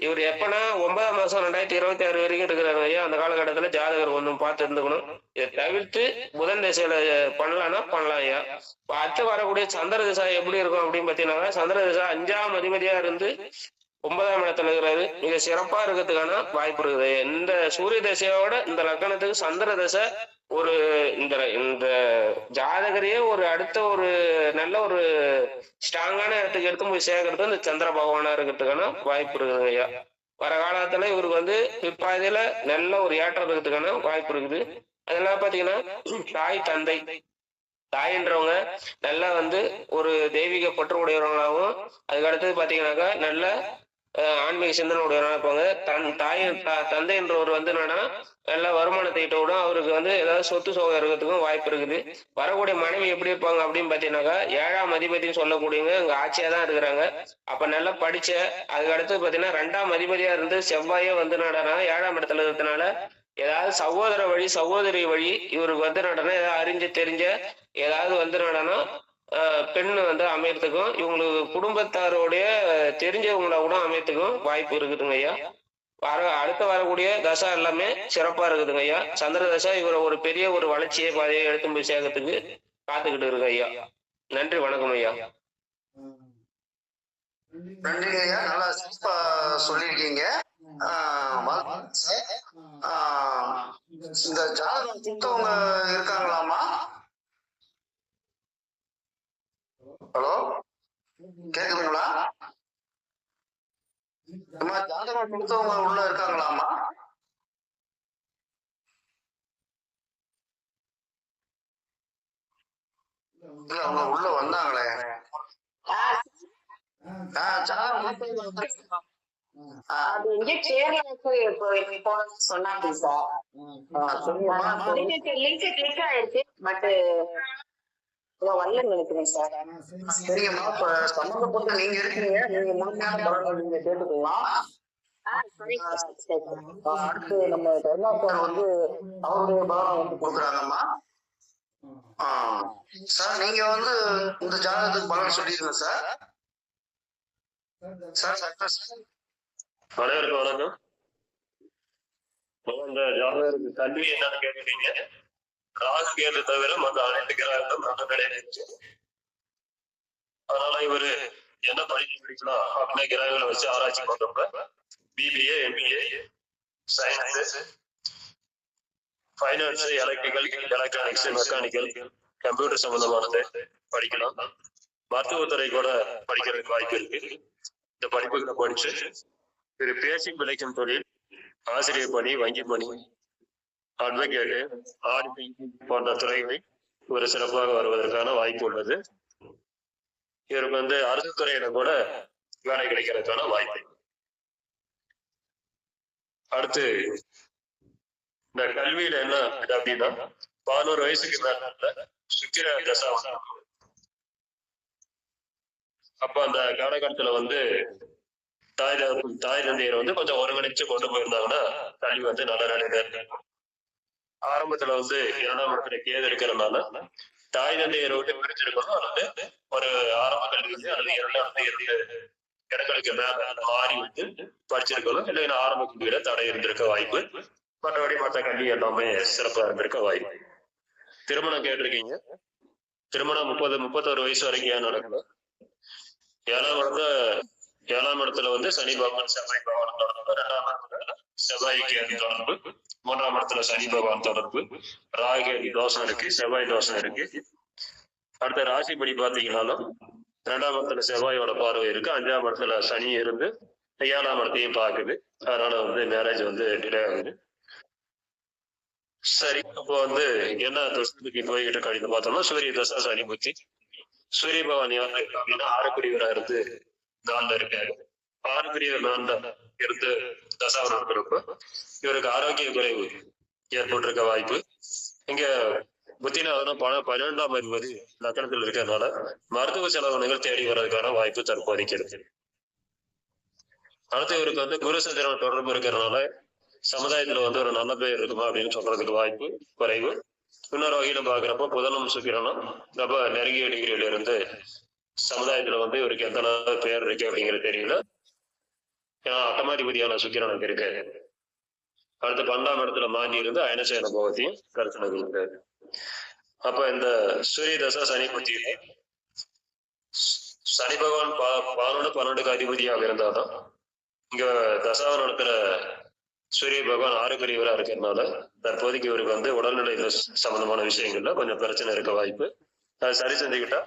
இவர் எப்பனா 9ஆம் மாசம் 2026 வரைக்கும் இருக்கிறாரு ஐயா. அந்த காலகட்டத்துல ஜாதகர் கொஞ்சம் பார்த்து இருந்துக்கணும். இதை தவிர்த்து புதன் திசையில பண்ணலாம்னா பண்ணலாம் ஐயா. அடுத்து வரக்கூடிய சந்திர திசை எப்படி இருக்கும் அப்படின்னு பாத்தீங்கன்னா சந்திர திசை 5ஆம் அதிபதியா இருந்து 9ஆம் இடத்துல இருக்கிறது மிக சிறப்பா இருக்கிறதுக்கான வாய்ப்பு இருக்குது. இந்த சூரிய தசையோட இந்த லக்கணத்துக்கு சந்திர தசை ஒரு இந்த ஜாதகரையே ஒரு அடுத்த ஒரு நல்ல ஒரு ஸ்ட்ராங்கான இடத்துக்கு எடுத்து போய் சேர்க்கறது இந்த சந்திர பகவானா இருக்கிறதுக்கான வாய்ப்பு இருக்குது ஐயா. வர காலத்துல இவருக்கு பிற்பாதையில நல்ல ஒரு ஏற்றம் இருக்கிறதுக்கான வாய்ப்பு இருக்குது. அதெல்லாம் பாத்தீங்கன்னா தாய் தந்தை தாயின்றவங்க நல்லா ஒரு தெய்வீக பற்று உடையவங்களாகவும், அதுக்கு அடுத்தது பாத்தீங்கன்னாக்கா நல்ல ஆன்மீக சிந்தனை உடையவராக இருப்பாங்க. தந்தைன்றவர் என்னன்னா நல்ல வருமானத்தை ஈட்டோடும் அவருக்கு ஏதாவது சொத்து சோகம் இருக்கிறதுக்கும் வாய்ப்பு இருக்குது. வரக்கூடிய மனைவி எப்படி இருப்பாங்க அப்படின்னு பாத்தீங்கன்னாக்கா 7ஆம் அதிபதினு சொல்லக்கூடியவங்க இங்க ஆட்சியா தான் இருக்கிறாங்க. அப்ப நல்லா படிச்ச, அதுக்கு அடுத்து பாத்தீங்கன்னா 2ஆம் அதிபதியா இருந்து செவ்வாயே நடனா 7ஆம் இடத்துல இருக்கிறதுனால ஏதாவது சகோதர வழி சகோதரி வழி இவருக்கு நடனா ஏதாவது அறிஞ்சு தெரிஞ்ச ஏதாவது நடனா பெண் அமையறதுக்கும் இவங்களுக்கு குடும்பத்தாரோடைய தெரிஞ்சவங்கள கூட அமையறதுக்கும் வாய்ப்பு இருக்குதுங்க ஐயா. அடுத்து வரக்கூடிய தசை எல்லாமே சிறப்பா இருக்குதுங்க ஐயா. சந்திர தசை இவரை ஒரு பெரிய ஒரு வளர்ச்சியை பாதையை எடுத்து போய் சேர்க்கறதுக்கு காத்துக்கிட்டு இருக்கு ஐயா. நன்றி, வணக்கம் ஐயா. நன்றிங்க ஐயா, நல்லா சிறப்பா சொல்லியிருக்கீங்க. இந்த ஜாதகம் கொடுத்தவங்க இருக்காங்களாமா? ஹலோ, கேக்குதுங்களா? ஜாதகம் கொடுத்தவங்க உள்ள இருக்காங்களாமா? இல்ல, அவங்க உள்ள வந்தாங்களே. அது எங்க கேரளாவுக்கு சொன்னாங்க சார். லிங்க் கிளிக் ஆயிடுச்சு, பட் வரலன்னு நினைக்கிறேன் சார். சரிங்கம்மா, இப்ப சம்பந்தப்பட்ட நீங்க இருக்கீங்க, நீங்க முழுமையான பலன்கள் நீங்க கேட்டுக்கலாம். அடுத்து நம்ம கருணா சார் அவருடைய பலனை கொடுக்குறாங்கம்மா. சார், நீங்க இந்த ஜாதகத்துக்கு பலன் சொல்லிடுங்க சார். அனைவருக்கும் வணக்கம். இந்த ஜாதகருக்கு கல்வி என்னன்னு கேட்டுட்டீங்க. ராகு கேது தவிர மற்ற அனைத்து கிரகங்களும் நல்ல நிலையில இருக்கு. அதனால இவரு என்ன படிக்கலாம் அப்படின்னா கிரகங்களை வச்சு ஆராய்ச்சி பண்றப்ப BBA, MBA, science, finance, electrical, electronics, mechanical, computer சம்பந்தமானது படிக்கலாம். மருத்துவத்துறை கூட படிக்கிறதுக்கு வாய்ப்பு இருக்கு. இந்த படிப்புகளை படிச்சு ஒரு பேசி பிழைக்கும் தொழில், ஆசிரியர் பணி, வங்கி பணி, அட்வொகேட்டு, ஆடிட்டிங் போன்ற துறைகளில் ஒரு சிறப்பாக வருவதற்கான வாய்ப்பு உள்ளது. இவருக்கு அரசு துறையில கூட வேலை கிடைக்கிறதுக்கான வாய்ப்பு. அடுத்து இந்த கல்வியில என்ன அப்படின்னா 11 வயசுக்கு மேல சுக்கிர தசை அப்ப அந்த காலகட்டத்துல தாய் தந்தையரை கொஞ்சம் ஒருங்கிணைச்சு கொண்டு போயிருந்தாங்கன்னா கல்வி நல்ல நிலையில இருக்கு. ஆரம்பத்துல 2ஆம் இடத்துல கேது இருக்கிறதுனால தாய் தந்தையரை விட்டு பிரிச்சிருக்கணும், அல்லது ஒரு ஆரம்ப கல்வி அல்லது 2 இடங்களுக்கு மேல மாறி படிச்சிருக்கணும், இல்லைன்னா ஆரம்ப கல்வியில தடை இருந்திருக்க வாய்ப்பு. மற்றபடி மற்ற கல்வி எல்லாமே சிறப்பா இருந்திருக்க வாய்ப்பு. திருமணம் கேட்டிருக்கீங்க. திருமணம் 31 வயசு வரைக்கும் ஏன் நடக்கணும்? 7ஆம் இடத்துல சனி பகவான் செவ்வாய் பகவான் தொடர்பு, 2ஆம் இடத்துல செவ்வாய் கேது தொடர்பு, 3ஆம் இடத்துல சனி பகவான் தொடர்பு, ராகு கேது தோஷம் இருக்கு, செவ்வாய் தோஷம் இருக்கு. அடுத்த ராசிப்படி பாத்தீங்கன்னாலும் 2ஆம் இடத்துல செவ்வாயோட பார்வை இருக்கு, 5ஆம் இடத்துல சனி இருந்து 7ஆம் இடத்தையும் பாக்குது. அதனால மேரேஜ் டிலே ஆகுது. சரி, அப்போ என்ன தோஷத்துக்கு போய்கிட்டு கழித்து பார்த்தோம்னா சூரிய தசா சனி புத்தி. சூரிய பகவான் யாரு அப்படின்னா 6 இருந்து 4 இருக்காரு. 6 4 இருந்து தசாவரம் இருக்கிறப்ப இவருக்கு ஆரோக்கிய குறைவு ஏற்பட்டிருக்க வாய்ப்பு. இங்க புத்தினாதான் 12ஆம் அதிபதி லக்கணத்தில் இருக்கிறதுனால மருத்துவ செலவினங்கள் தேடி வர்றதுக்கான வாய்ப்பு தற்போதைக்கிறது. அடுத்து இவருக்கு குரு சந்திரன் தொடர்பு இருக்கிறதுனால சமுதாயத்துல ஒரு நல்ல பேர் இருக்குமா அப்படின்னு சொல்றதுக்கு வாய்ப்பு குறைவு. இன்னொரு வகையில பாக்குறப்ப புதனும் சுக்கிரனும் ரொம்ப நெருங்கிய டிகிரியில இருந்து சமுதாயத்துல இவருக்கு எந்த பேர் இருக்கு அப்படிங்கிறது தெரியல. ஏன்னா அட்டமாதிபதியான சுக்கிரனுக்கு இருக்கு. அடுத்து 12ஆம் இடத்துல மாறி இருந்து அயனசேன போகத்தையும் கருத்துல இருக்காரு. அப்ப இந்த சூரிய தசா சனி புத்தியிலே சனி பகவான் 11 12க்கு அதிபதியாக இருந்தாதான் இங்க தசாவை நடத்துற சூரிய பகவான் ஆரோக்கியவரா இருக்கிறதுனால தற்போதைக்கு இவருக்கு வந்து உடல்நிலை சம்பந்தமான விஷயங்கள்ல கொஞ்சம் பிரச்சனை இருக்க வாய்ப்பு. அதை சரி செஞ்சுக்கிட்டா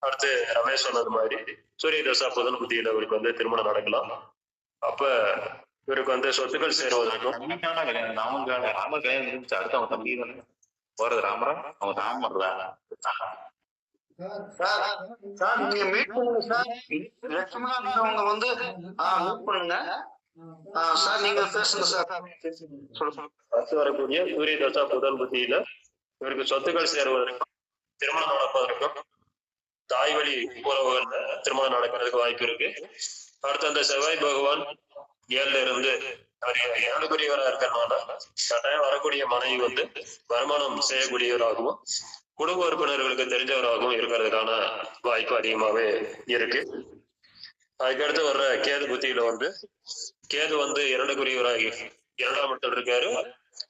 அடுத்து ரமேஷ் சொன்னது மாதிரி சூரிய தசா புதன் புத்தியில இவருக்கு வந்து திருமணம் நடக்கலாம். அப்ப இவருக்கு வந்து சொத்துக்கள் சேருவதற்கும் ராம கல்யாணம் முடிஞ்சு அடுத்து அவன் தம்பி போறது ராமரா அவன் ராமர் சார் நீங்க மீட் பண்ணுங்க சார். லட்சுமணா அவங்க வந்து மீட் பண்ணுங்க சார். நீங்க பேசுங்க சார். அடுத்து வரக்கூடிய சூரிய தசா புதன் புத்தியில இவருக்கு சொத்துக்கள் சேருவதற்கும் திருமணம் நடப்பதற்கும் தாய் வழி உறவுகள்ல திருமணம் நடக்கிறதுக்கு வாய்ப்பு இருக்கு. அடுத்து அந்த செவ்வாய் பகவான் 7ல இருந்து அவர் 7க்குரியவரா இருக்கிறதுனால கட்டாயம் வரக்கூடிய மனைவி வந்து வருமானம் செய்யக்கூடியவராகவும் குடும்ப உறுப்பினர்களுக்கு தெரிஞ்சவராகவும் இருக்கிறதுக்கான வாய்ப்பு அதிகமாவே இருக்கு. அதுக்கடுத்து வர்ற கேது புத்தியில வந்து கேது வந்து 2க்குரியவராகி 2ஆம் இடத்துல இருக்காரு.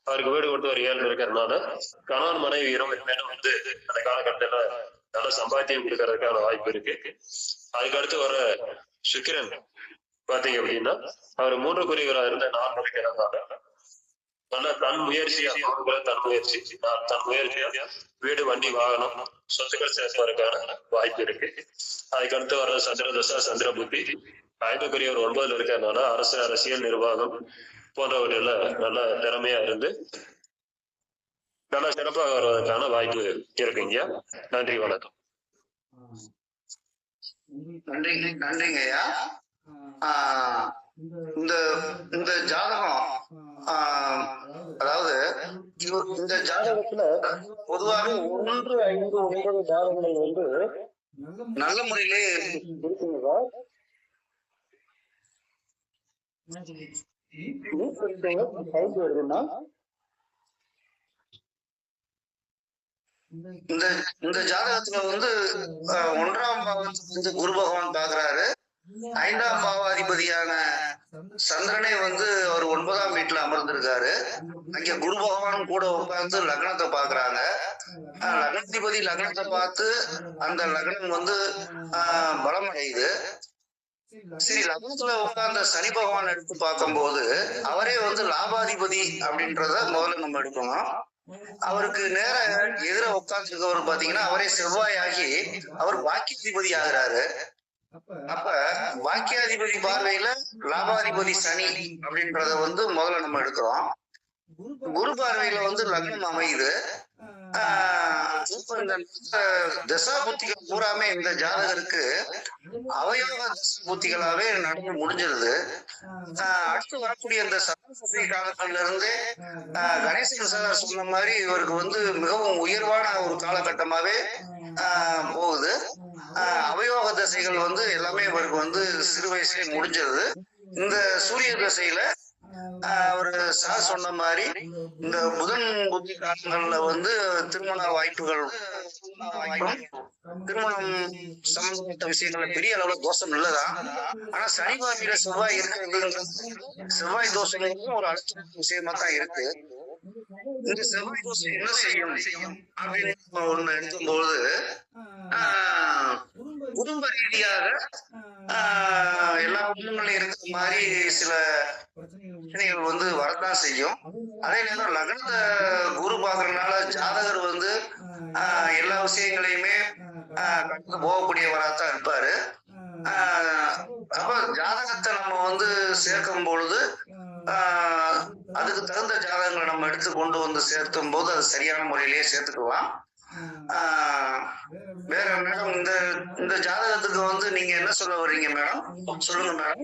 அவருக்கு வீடு கொடுத்து ஒரு 7ல இருக்கிறதுனால கணவன் மனைவி 2 பேரும் வந்து அந்த காலகட்டத்துல நல்ல சம்பாத்தியம் கொடுக்கறதுக்கான வாய்ப்பு இருக்கு. அதுக்கடுத்து வர்ற சுக்கிரன் பாத்தீங்க அப்படின்னா அவர் 3க்குரியவரா இருந்த 4 இருக்கிறதுனால நல்ல தன் முயற்சியா தன் முயற்சியா வீடு வண்டி வாகனம் சொத்துக்கள் சேர்ப்பதற்கான வாய்ப்பு இருக்கு. அதுக்கடுத்து வர்ற சந்திரதசா சந்திர புத்தி 5க்குரியவர் 9ல இருக்கிறதுனால அரசியல் நிர்வாகம் போன்றவற்றில நல்ல திறமையா இருந்து நல்லா சிறப்பாக வருவதற்கான வாய்ப்பு இருக்குங்க. நன்றி, வணக்கம். நன்றிங்க ஐயா. இந்த ஜாதகம் அதாவது இந்த ஜாதகத்துல பொதுவாக 1, 5, 9 ஜாதகங்கள் வந்து நல்ல முறையிலே இருக்குங்க. இந்த ஜாதகத்துல வந்து 1ஆம் பாவத்துக்கு வந்து குரு பகவான் பாக்குறாரு. 5ஆம் பாவாதிபதியான சந்திரனே வந்து அவர் 9ஆம் வீட்டுல அமர்ந்திருக்காரு. அங்க குரு பகவானும் கூட உட்கார்ந்து லக்னத்தை பாக்குறாங்க. லக்னாதிபதி லக்னத்தை பார்த்து அந்த லக்னம் வந்து பலம் அடையுது. சரி, லக்னத்துல உட்கார்ந்த சனி பகவான் எடுத்து பார்க்கும்போது அவரே வந்து லாபாதிபதி அப்படின்றத முதல்ல நம்ம எடுக்கணும். அவருக்கு நேர எதிர உட்கார்ந்துருக்கவர் பாத்தீங்கன்னா அவரே செவ்வாயாகி அவர் பாக்கியாதிபதி ஆகிறாரு. அப்ப பாக்கியாதிபதி பார்வையில லாபாதிபதி சனி அப்படின்றத வந்து முதல்ல நம்ம எடுக்கிறோம். குரு பார்வையில வந்து லக்னம் அமையுது. இப்ப இந்த தசா புத்திகள் பூராமே இந்த ஜாதகருக்கு அவயோக தசா புத்திகளாவே நடந்து முடிஞ்சிருது. அடுத்து வரக்கூடிய இந்த சப்தசதி காலத்துல இருந்து கணேசன் சார் சொன்ன மாதிரி இவருக்கு வந்து மிகவும் உயர்வான ஒரு காலகட்டமாவே போகுது. அவயோக தசைகள் வந்து எல்லாமே இவருக்கு வந்து சிறு வயசுல முடிஞ்சிருது. இந்த சூரிய தசையில அவரு சார் சொன்ன மாதிரி இந்த புதன் புத்தி காலங்கள்ல வந்து திருமண வாய்ப்புகள் திருமணம் சம்பந்தப்பட்ட விஷயங்கள்ல பெரிய அளவுல தோஷம் இல்லதான். ஆனா சனி பார்வையில செவ்வாய் இருக்கிறது செவ்வாய் தோஷங்களுக்கும் ஒரு அழுத்த விஷயமா தான் இருக்கு. இந்த செவ்வாய் தோஷம் என்ன செய்யும் அப்படின்னு ஒண்ணு எடுக்கும்போது குடும்ப ரீதியாக எல்லா குடும்பங்களையும் இருக்கிற மாதிரி சில பிரச்சனைகள் வந்து வரத்தான் செய்யும். அதே நேரம் லக்னத்தை குரு பாக்குறதுனால ஜாதகர் வந்து எல்லா விஷயங்களையுமே கடந்து போகக்கூடியவராத்தான் இருப்பாரு. அப்ப ஜாதகத்தை நம்ம வந்து சேர்க்கும் பொழுது அதுக்கு தகுந்த ஜாதகங்களை நம்ம எடுத்து கொண்டு வந்து சேர்த்தும் போது அது சரியான முறையிலேயே சேர்த்துக்கலாம். வேற மேடம் இந்த ஜாதகத்துக்கு வந்து நீங்க என்ன சொல்ல வர்றீங்க மேடம்? சொல்லுங்க மேடம்.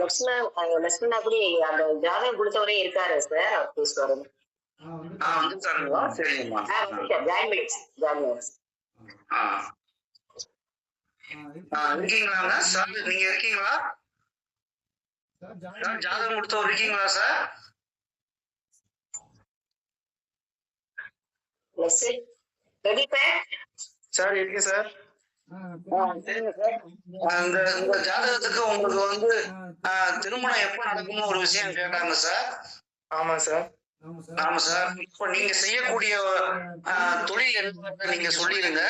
லட்சுமணா அப்படி அந்த ஜாதகம் கொடுத்தவரே இருக்காரு சார், அவர் பேசுவாரு. சரிங்கம்மா. இருக்கீங்களா சார்? நீங்க இருக்கீங்களா சார்? ஜாதகம் கொடுத்தவர் இருக்கீங்களா சார்? சார் இருக்கு சார். இந்த ஜாதகத்துக்கு உங்களுக்கு வந்து திருமணம் எப்ப நடக்கும்னு ஒரு விஷயம் கேட்டாங்க சார். ஆமா சார். ஆமா சார். இப்ப நீங்க செய்யக்கூடிய தொழில் என்ன நீங்க சொல்லிடுங்க.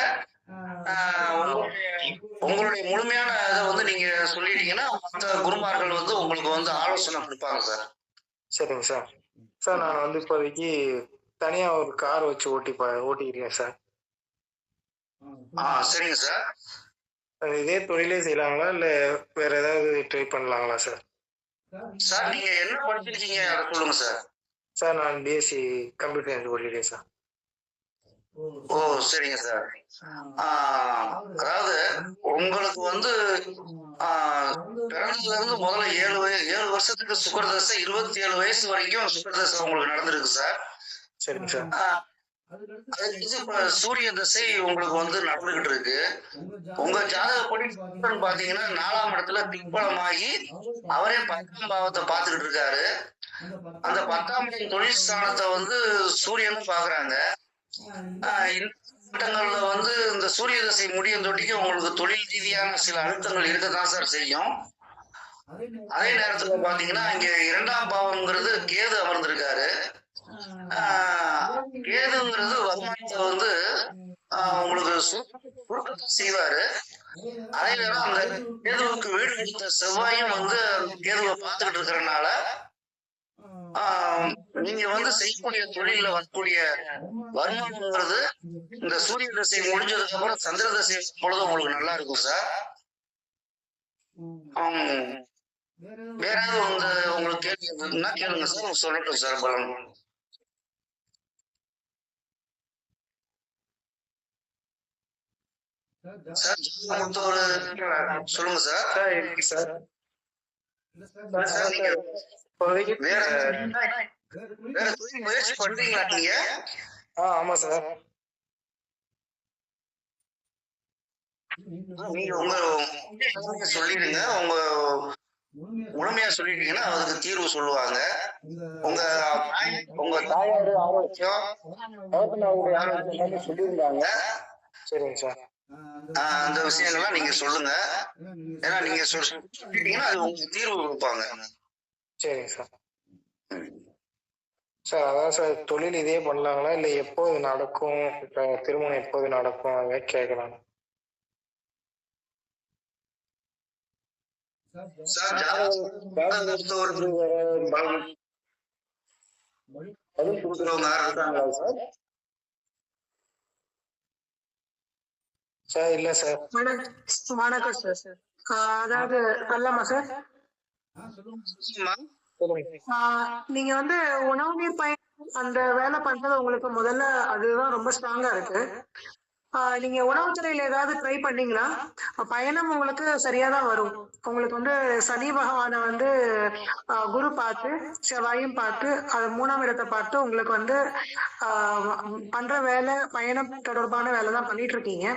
உங்களுடைய முழுமையான இதை வந்து நீங்க சொல்லிட்டீங்கன்னா மற்ற குருமார்கள் வந்து உங்களுக்கு வந்து ஆலோசனை கொடுப்பாங்க சார். சரிங்க சார். சார் நான் வந்து இப்போதைக்கு தனியா ஒரு கார் வச்சு ஓட்டிக்கிறேன் சார். சரிங்க சார். இதே தொழிலே செய்யலாங்களா இல்ல வேற ஏதாவது ட்ரை பண்ணலாங்களா சார்? சார் நீங்க என்ன படிச்சிருக்கீங்க அதை சொல்லுங்க சார். சார் நான் பிஎஸ்சி கம்ப்யூட்டர் சயின்ஸ் ஓட்டிக்கிறேன் சார். ஓ சரிங்க சார். அதாவது உங்களுக்கு வந்து பிறந்ததுல இருந்து முதல்ல 7 வருஷத்துக்கு சுக்கரதசை 27 வயசு வரைக்கும் சுக்கரதசை உங்களுக்கு நடந்திருக்கு சார். சரிங்க சார். இப்ப சூரிய தசை உங்களுக்கு வந்து நடந்துகிட்டு இருக்கு. உங்க ஜாதகப்படி பாத்தீங்கன்னா 4ஆம் இடத்துல திக்பலமாகி அவரே 10ஆம் பாவத்தை பார்த்துக்கிட்டு இருக்காரு. அந்த 10ஆம் இடம் தொழில் ஸ்தானத்தை வந்து சூரியனும் பாக்குறாங்க. இந்த வந்து இந்த சூரிய தசை முடியும் தொட்டிக்கு உங்களுக்கு தொழில் ரீதியான சில அழுத்தங்கள் இருக்கத்தான் சார் செய்யும். அதே நேரத்துல பாத்தீங்கன்னா இங்க 2ஆம் பாவம்ங்கிறது கேது அமர்ந்திருக்காரு. கேதுங்கிறது வருமானத்தை வந்து உங்களுக்கு செய்வாரு. அதே நேரம் அந்த கேதுவுக்கு வீடு கொடுத்த செவ்வாயும் வந்து கேதுவை பார்த்துக்கிட்டு இருக்கிறனால நீங்க வந்து செய்யக்கூடிய தொழில வரக்கூடிய வருமானம்ங்கிறது இந்த சூரிய தசை முடிஞ்சதுக்கு அப்புறம் சந்திர தசை பொழுது உங்களுக்கு நல்லா இருக்கும் சார். வேற ஏதாவது உங்களுக்கு கேள்வி இருந்தா கேளுங்க சார், சொல்லட்டும் சார் பலன். சார் சொல்லுங்க சார். சார் நீங்க வேற தொழில் முயற்சி பண்றீங்களா நீங்க? ஆமா சார். நீங்க உங்க சொல்லிடுங்க. உங்க முழுமையா சொல்லிட்டீங்கன்னா அதுக்கு தீர்வு சொல்லுவாங்க. உங்க தாயாரு ஆரோக்கியம் சொல்லியிருந்தாங்க. சரிங்க சார். அந்த விஷயங்கள்லாம் நீங்க சொல்லுங்க. ஏன்னா நீங்க சொல்லிட்டீங்கன்னா அது உங்களுக்கு தீர்வு கொடுப்பாங்க. சரிங்க சார். சார் அதான் சார் தொழில் இதே பண்ணலாங்களா இல்ல எப்போது நடக்கும், இப்ப திருமணம் எப்போது நடக்கும் அதை கேட்கலாம் சார். சார் இல்ல சார். வணக்கம் சார். அதாவது சொல்லலாமா சார்? நீங்க வந்து உணவு நீர் பயணம் அந்த வேலை பண்றது உங்களுக்கு முதல்ல அதுதான் ரொம்ப ஸ்ட்ராங்கா இருக்கு. நீங்க உணவுத்துறையில ஏதாவது ட்ரை பண்ணீங்களா? பயணம் உங்களுக்கு சரியாதான் வரும். உங்களுக்கு வந்து சனி பகவானை வந்து குரு பார்த்து செவ்வாயும் பார்த்து அது 3ஆம் இடத்தை பார்த்து உங்களுக்கு வந்து பண்ற வேலை பயணம் தொடர்பான வேலை தான் பண்ணிட்டு இருக்கீங்க.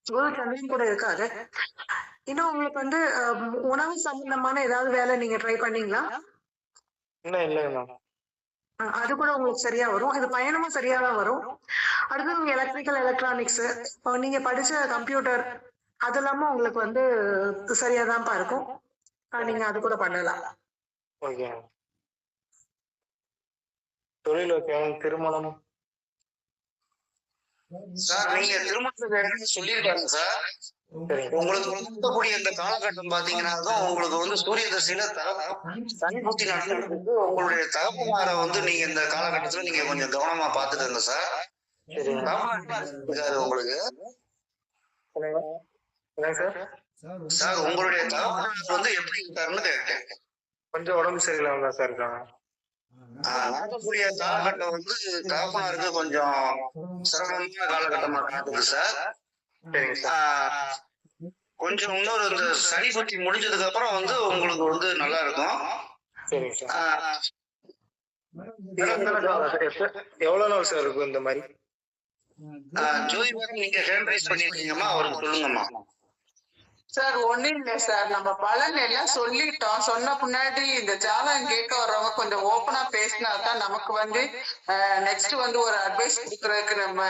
குரு சந்திரன் கூட இருக்காது. இன்னும் உங்களுக்கு வந்து உணவு சம்பந்தமான ஏதாவது வேலை நீங்க ட்ரை பண்ணீங்களா? இல்லைங்க. அது கூட உங்களுக்கு சரியா வரும். இது பயணமும் சரியா தான் வரும். அடுத்து நீங்க எலக்ட்ரிக்கல் எலக்ட்ரானிக்ஸ் நீங்க படிச்ச கம்ப்யூட்டர் அது இல்லாம உங்களுக்கு வந்து சரியாதான்ப்பா இருக்கும். நீங்க அது கூட பண்ணலாம். ஓகே. தொழில் ஓகே. திருமணம் சார் நீங்க திருமணத்துக்கு சொல்லியிருக்காங்க சார். உங்களுக்கு இருக்கக்கூடிய இந்த காலகட்டம் பாத்தீங்கன்னா உங்களுக்கு வந்து சூரிய தசையில சனி புத்தி நடந்துட்டு உங்களுடைய தகப்பனார வந்து நீங்க இந்த காலகட்டத்துல நீங்க கொஞ்சம் கவனமா பாத்துக்கோங்க சார். உங்களுக்கு சார் உங்களுடைய தகப்பனார் வந்து எப்படி இருக்காருன்னு கேட்டேன். கொஞ்சம் உடம்பு சரியில்லாம சார் இருக்காங்க. நடக்கக்கூடிய காலகட்டம் வந்து தகப்பனாருக்கு கொஞ்சம் சிரமமான காலகட்டமா காட்டுது சார். கொஞ்சம் இன்னொரு இந்த சனி பற்றி முடிஞ்சதுக்கு அப்புறம் வந்து உங்களுக்கு வந்து நல்லா இருக்கும். எவ்வளவு நாள் சார் இருக்கும் இந்த மாதிரி? ஜோதிபார் நீங்க ஹேண்ட் ரைஸ் பண்ணிருக்கீங்கம்மா, அவருக்கு சொல்லுங்கம்மா. சார் ஒண்ணும் இல்ல சார், நம்ம பலன் எல்லாம் சொல்லிட்டோம். சொன்ன முன்னாடி இந்த ஜாதகம் கேட்க வர்றவங்க கொஞ்சம் ஓப்பனா பேசினாதான் நமக்கு வந்து நெக்ஸ்ட் வந்து ஒரு அட்வைஸ் கொடுக்கறதுக்கு நம்ம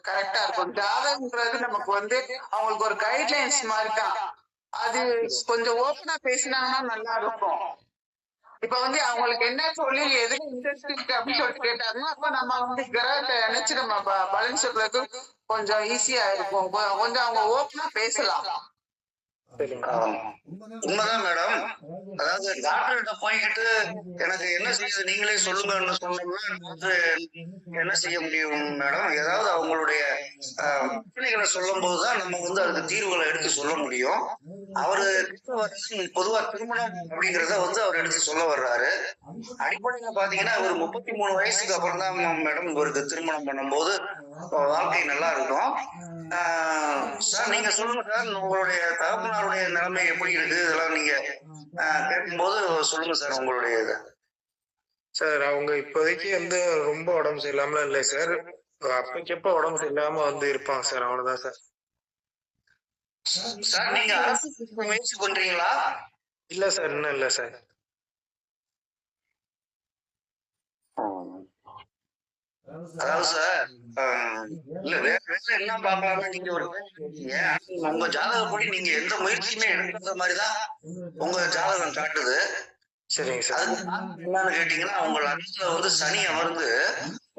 கரெக்டா இருக்கும். ஜாதகம்ன்றது நமக்கு வந்து அவங்களுக்கு ஒரு கைட்லைன்ஸ் மாதிரி தான். அது கொஞ்சம் ஓப்பனா பேசினாங்கன்னா நல்லா இருக்கும். இப்ப வந்து அவங்களுக்கு என்ன தொழில் எதுக்கு இன்ட்ரெஸ்ட் இருக்கு அப்படின்னு சொல்லிட்டு கேட்டாங்கன்னா அப்ப நம்ம வந்து கிரகத்தை நினைச்சு நம்ம பலன் சொல்றதுக்கு கொஞ்சம் ஈஸியா இருக்கும். கொஞ்சம் அவங்க ஓப்பனா பேசலாம். உண்மைதான் மேடம். அதாவது டாக்டர்கிட்ட போய்கிட்டு எனக்கு என்ன செய்யுது நீங்களே சொல்லுங்கன்னு சொன்னோம்னா என்ன செய்ய முடியும் மேடம்? ஏதாவது அவங்களுடைய பிரச்சனைகளை சொல்லும் போதுதான் நம்ம வந்து அதுக்கு தீர்வுகளை எடுத்து சொல்ல முடியும். அவரு பொதுவா திருமணம் அப்படிங்கறத வந்து அவர் எடுத்து சொல்ல வர்றாரு. அடிப்படையில பாத்தீங்கன்னா ஒரு 33 வயசுக்கு அப்புறம் தான் மேடம் இவருக்கு திருமணம் பண்ணும்போது வாழ்க்கை நல்லா இருக்கும். சார் நீங்க சொல்லுங்க சார், உங்களுடைய தகப்பனாருடைய நிலைமை எப்படி இருக்கு? இதெல்லாம் நீங்க கேட்கும்போது சொல்லுங்க சார் உங்களுடைய இது. சார் அவங்க இப்போதைக்கு வந்து ரொம்ப உடம்பு சரியில்லாமலாம் இல்லை சார். அப்பக்கப்ப உடம்பு சரியில்லாம வந்து இருப்பாங்க சார், அவ்வளவுதான் சார். சார் நீங்க அரசு முயற்சி பண்றீங்களா? இல்ல சார், இன்னும் இல்ல சார். அதாவது சார் இல்ல வேற என்ன பாக்கலாம்னு நீங்க ஒரு உங்க ஜாதகப்படி நீங்க எந்த முயற்சியுமே எடுக்காத மாதிரிதான் உங்க ஜாதகம் காட்டுது. சரிங்க சார். என்னன்னு கேட்டீங்கன்னா உங்க லக்னத்துல வந்து சனி அமர்ந்து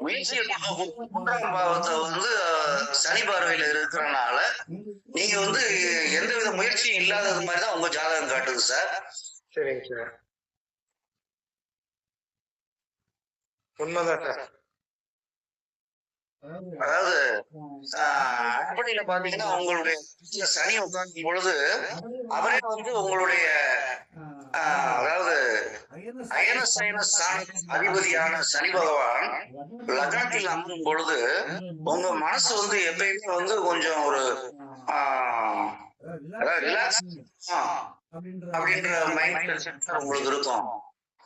முயற்சி 3ஆம் பாவத்தை வந்து சனி பார்வையில இருக்கிறனால நீங்க வந்து எந்தவித முயற்சியும் இல்லாதது மாதிரிதான் உங்க ஜாதகம் காட்டுது சார். சரிங்க சார், உண்மைதான் சார். அதாவது அடிப்படையில பாத்தீங்கன்னா உங்களுடைய சனி உட்கார்க்கும் பொழுது அவரே வந்து உங்களுடைய அதாவது அயன சயன அதிபதியான சனி பகவான் லக்னத்தில் அமரும் பொழுது உங்க மனசு வந்து எப்பயுமே வந்து கொஞ்சம் ஒரு ரிலாக்ஸ் அப்படின்ற மைண்ட் உங்களுக்கு இருக்கும்.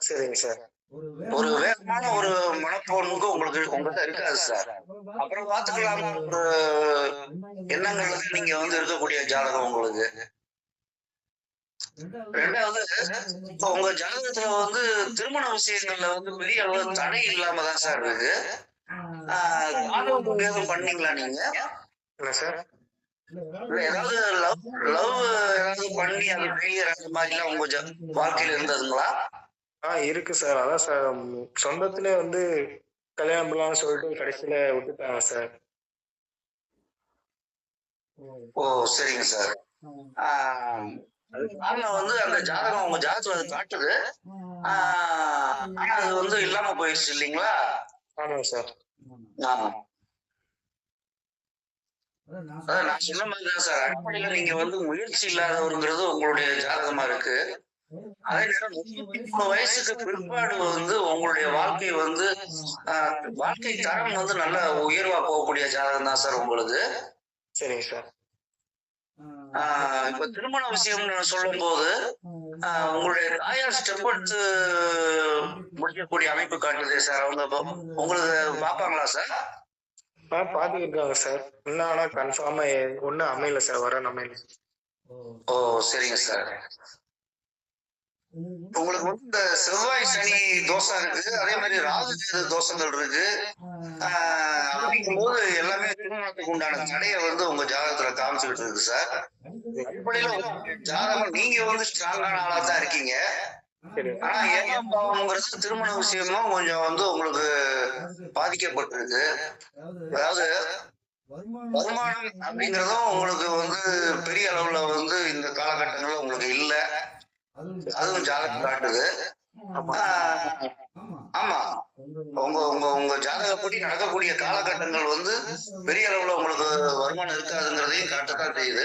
சரிங்க சார். ஒரு வேகமான ஒரு மனப்போனுக்கு உங்கள்கிட்ட இருக்காது சார். அப்புறம் பாத்துக்கலாம் ஒரு எண்ணங்கள் நீங்க வந்து இருக்கக்கூடிய ஜாதகம் உங்களுக்கு. ரெண்டாவது இப்ப உங்க ஜாதகத்துல வந்து திருமண விஷயங்கள்ல வந்து பெரிய அளவு தடை இல்லாம தான் சார் இருக்கு. எதுவும் பண்ணீங்களா நீங்க? என்ன சார்? ஏதாவது லவ் ஏதாவது பண்ணி அது ஃபெயிலியர் அந்த மாதிரி எல்லாம் உங்க வாழ்க்கையில இருந்ததுங்களா? இருக்கு சார். அதான் சார் சொந்தத்திலே வந்து கல்யாணம் பண்ணலாம்னு சொல்லிட்டு கடைசியில விட்டுட்டாங்க சார். ஓ சரிங்க சார். அது வந்து அந்த ஜாதகம் உங்க ஜாதகத்துல அது காட்டுது. ஆனா அது வந்து இல்லாம போயிடுச்சு இல்லைங்களா? ஆமாங்க சார். அதான் நான் சொன்ன மாதிரிதான் சார். அடிப்படையில நீங்க வந்து முயற்சி இல்லாதவருங்கிறது உங்களுடைய ஜாதகமா இருக்கு. அதே நேரம் 33 வயசுக்கு பிற்பாடு வந்து உங்களுடைய வாழ்க்கை வந்து வாழ்க்கை தரம் வந்து நல்ல உயர்வா போகக்கூடிய ஜாதகம் தான் சார் உங்களுக்கு. சரிங்க சார். இப்ப திருமண விஷயம் சொல்லும் போது உங்களுடைய தாயார் ஸ்டெப் எடுத்து முடிக்கக்கூடிய அமைப்பு காட்டுதே சார். அவங்க உங்களுக்கு பாப்பாங்களா சார்? பாத்துக்கிட்டு இருக்காங்க சார். இன்னும் ஆனா கன்ஃபார்மா ஒன்னும் அமையல சார், வர அமையல. ஓ சரிங்க சார். உங்களுக்கு வந்து இந்த செவ்வாய் சனி தோஷம் இருக்கு, அதே மாதிரி ராகு தோஷங்கள் இருக்கு. அப்படிங்கும்போது எல்லாமே திருமணத்துக்கு உண்டான தடையை வந்து உங்க ஜாதகத்துல காமிச்சுக்கிட்டு இருக்கு சார். அடிப்படையில ஜாதகம் நீங்க வந்து ஸ்ட்ராங்கான ஆளா தான் இருக்கீங்க. ஆனா 7ஆம் பாவம்ங்கிறது திருமண விஷயமும் கொஞ்சம் வந்து உங்களுக்கு பாதிக்கப்பட்டிருக்கு. அதாவது வருமானம் அப்படிங்கறதும் உங்களுக்கு வந்து பெரிய அளவுல வந்து இந்த காலகட்டங்கள்ல உங்களுக்கு இல்ல. அதுவும் ஜாதகம் காட்டுது. ஆமா உங்க உங்க உங்க ஜாதகப்படி நடக்கக்கூடிய காலகட்டங்கள் வந்து பெரிய அளவுல உங்களுக்கு வருமானம் இருக்காதுங்கிறதையும் காட்டத்தான் செய்யுது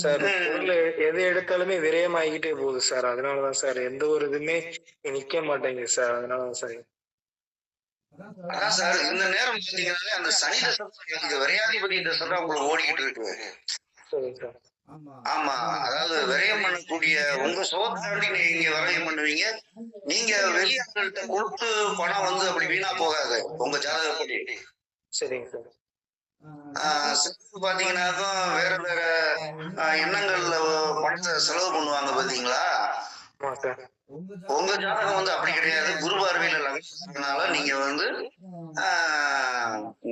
சார். பொருள் எது எடுத்தாலுமே விரயமாகிக்கிட்டே போகுது சார். அதனாலதான் சார் எந்த ஒரு இதுவுமே நிக்க மாட்டேங்குது சார். அதனாலதான் சார். அதான் சார் இந்த நேரம் பார்த்தீங்கன்னாலே அந்த சனி தசை விரையாதிபதி தசை தான் உங்களுக்கு ஓடிக்கிட்டு இருக்கு. சரிங்க சார். ஆமா அதாவது விரயம் பண்ணக்கூடிய உங்க சோதனை நீங்க விரயம் பண்ணுவீங்க. நீங்க வெளியாட்கள்கிட்ட கொடுத்து பணம் வந்து அப்படி வீணா போகாது உங்க ஜாதகப்படி. சரிங்க சார். பாத்தீங்கன்னாக்கா வேற வேற எண்ணங்கள்ல பணத்தை செலவு பண்ணுவாங்க பாத்தீங்களா? உங்க ஜாதகம் வந்து அப்படி கிடையாது. குரு பார்வையில லக்னத்தினால நீங்க வந்து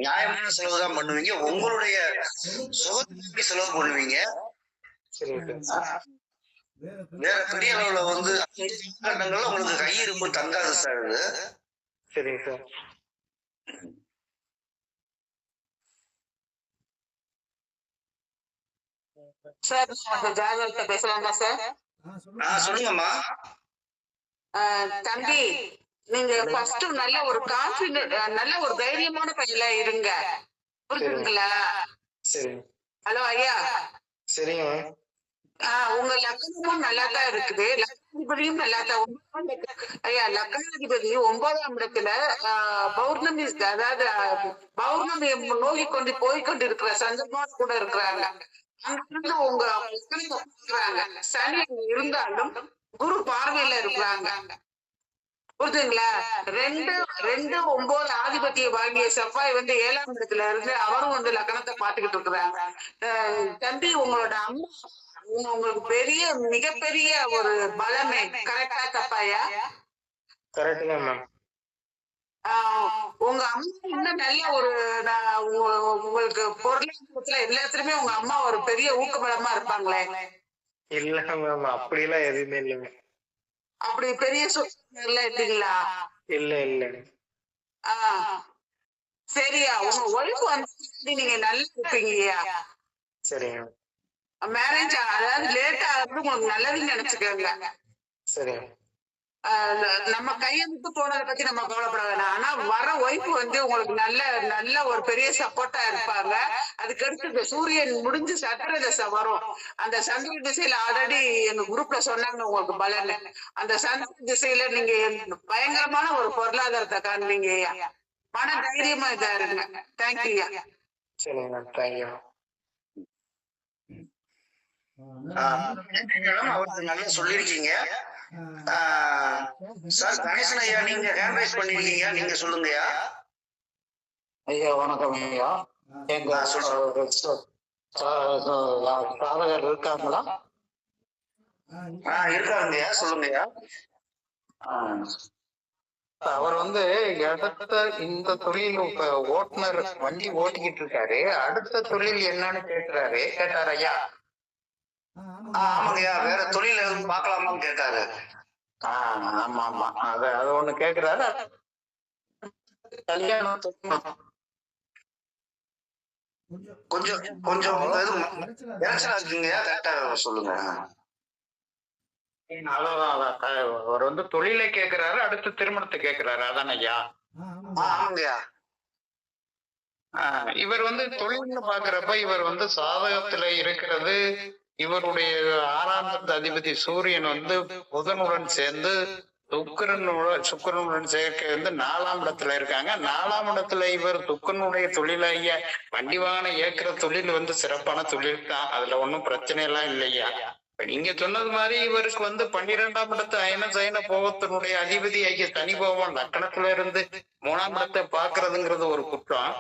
நியாயமான செலவு தான் பண்ணுவீங்க. உங்களுடைய சுகத்துக்கு செலவு பண்ணுவீங்க. வேற பெரிய அளவுல வந்து கட்டங்கள்ல உங்களுக்கு கையிருப்பு தங்காது சார் இது. சரிங்க சார். சார் அந்த ஜாதகத்தை பேசலாமா சார்? சொல்லுங்கம்மா. தம்பி, நீங்க ஃபர்ஸ்ட் நல்ல ஒரு கான்பிடன்ட், நல்ல ஒரு தைரியமான பையல இருங்க, புரியுதுங்களா? சரி. ஹலோ ஐயா. சரிங்க. உங்க லக்னமும் நல்லா தான் இருக்குது, லக்னாதிபதியும் நல்லா தான். ஐயா, லக்னாதிபதி 9ஆம் இடத்துல பௌர்ணமி, அதாவது பௌர்ணமியை நோக்கி கொண்டு போய்கொண்டிருக்கிற சந்தர்ப்பம் கூட இருக்கிறாங்க. அங்கிருந்து உங்க சனி இருந்தாலும் குரு பார்வையில இருக்கிறாங்க, புரியுதுங்களா? 2-2-9 ஆதிபத்திய வாங்கிய செவ்வாய் வந்து 7ஆம் இடத்துல இருந்து அவரும் வந்து லக்னத்தை பாத்துக்கிட்டு இருக்கிறாங்க. தம்பி, உங்களோட அம்மா உங்களுக்கு பெரிய மிகப்பெரிய ஒரு பலமே, கரெக்டா தப்பாயா? கரெக்ட் தான் மேம். உங்க அம்மா இன்னும் நல்ல ஒரு உங்களுக்கு பொருளாதாரத்துல எல்லாத்துலயுமே உங்க அம்மா ஒரு பெரிய ஊக்கபலமா இருப்பாங்களே? இல்ல மேம், அப்படிலாம் எதுவுமே இல்லைங்க. அப்படி பெரிய சொத்து இல்லீங்களா? இல்ல இல்ல. சரியா, உங்க ஒய்ஃப் வந்து நீங்க நல்லா இருப்பீங்கய்யா. சரிங்க. மேரேஜ் அதாவது லேட்டா ஆகுது உங்களுக்கு நல்லதுன்னு நினைச்சுக்கோங்க. சரிங்க. நம்ம கையை விட்டு போனதை பத்தி நம்ம கவலைப்பட வேணாம். ஆனா வர ஒய்ஃப் வந்து உங்களுக்கு நல்ல நல்ல ஒரு பெரிய சப்போர்ட்டா இருப்பாங்க. அதுக்கடுத்து இந்த சூரியன் முடிஞ்சு சந்திர திசை வரும். அந்த சந்திர திசையில ஆல்ரெடி எங்க குரூப்ல சொன்னாங்க உங்களுக்கு பலன். அந்த சந்திர திசையில நீங்க பயங்கரமான ஒரு பொருளாதாரத்தை காண்பீங்க. மன தைரியமா இதா இருங்க. தேங்க்யூ. சரிங்க, தேங்க்யூ. அவருக்கு நல்லா சொல்லிருக்கீங்க சார். கணேசன் ஐயா, நீங்க ஹேண்ட் ரைஸ் பண்ணிருக்கீங்க, நீங்க சொல்லுங்கய்யா. ஐயா வணக்கம் ஐயா. எங்க சாதகர் இருக்காங்களா? இருக்காங்கய்யா, சொல்லுங்கய்யா. அவர் வந்து அடுத்த இந்த தொழில் ஓட்டுநர் வண்டி ஓட்டிக்கிட்டு இருக்காரு. அடுத்த தொழில் என்னன்னு கேட்டாரு ஐயா. ஆமாங்கய்யா, வேற தொழில் எதுவும் பார்க்கலாமான்னு கேட்டாரு. ஆமா ஆமா, அது ஒண்ணு கேக்குறாரு. கல்யாணம் கொஞ்சம் கொஞ்சம் இறைச்சலா இருக்குங்கய்யா, கரெக்டா சொல்லுங்க. அவர் வந்து தொழிலை கேக்குறாரு, அடுத்த திருமணத்தை கேக்குறாரு, அதான ஐயா? ஆமாங்கய்யா. இவர் வந்து தொழில்னு பாக்குறப்ப இவர் வந்து சாதகத்துல இருக்கிறது, இவருடைய 6ஆம் அதிபதி சூரியன் வந்து புதனுடன் சேர்ந்து சுக்கிரனுடன் சேர்க்கை வந்து 4ஆம் இடத்துல இருக்காங்க. 4ஆம் இடத்துல இவர் சுக்கிரனுடைய தொழிலாகிய வண்டி வாகனம் இயக்குற தொழில் வந்து சிறப்பான தொழில் தான், அதுல ஒன்றும் பிரச்சனை எல்லாம் இல்லையா? நீங்க சொன்னது மாதிரி இவருக்கு வந்து 12ஆம் இடத்து அயன சயன போகத்தினுடைய அதிபதி ஆகிய சனி பகவான் லக்னத்துல இருந்து 3ஆம் இடத்தை பாக்குறதுங்கிறது ஒரு குற்றம்.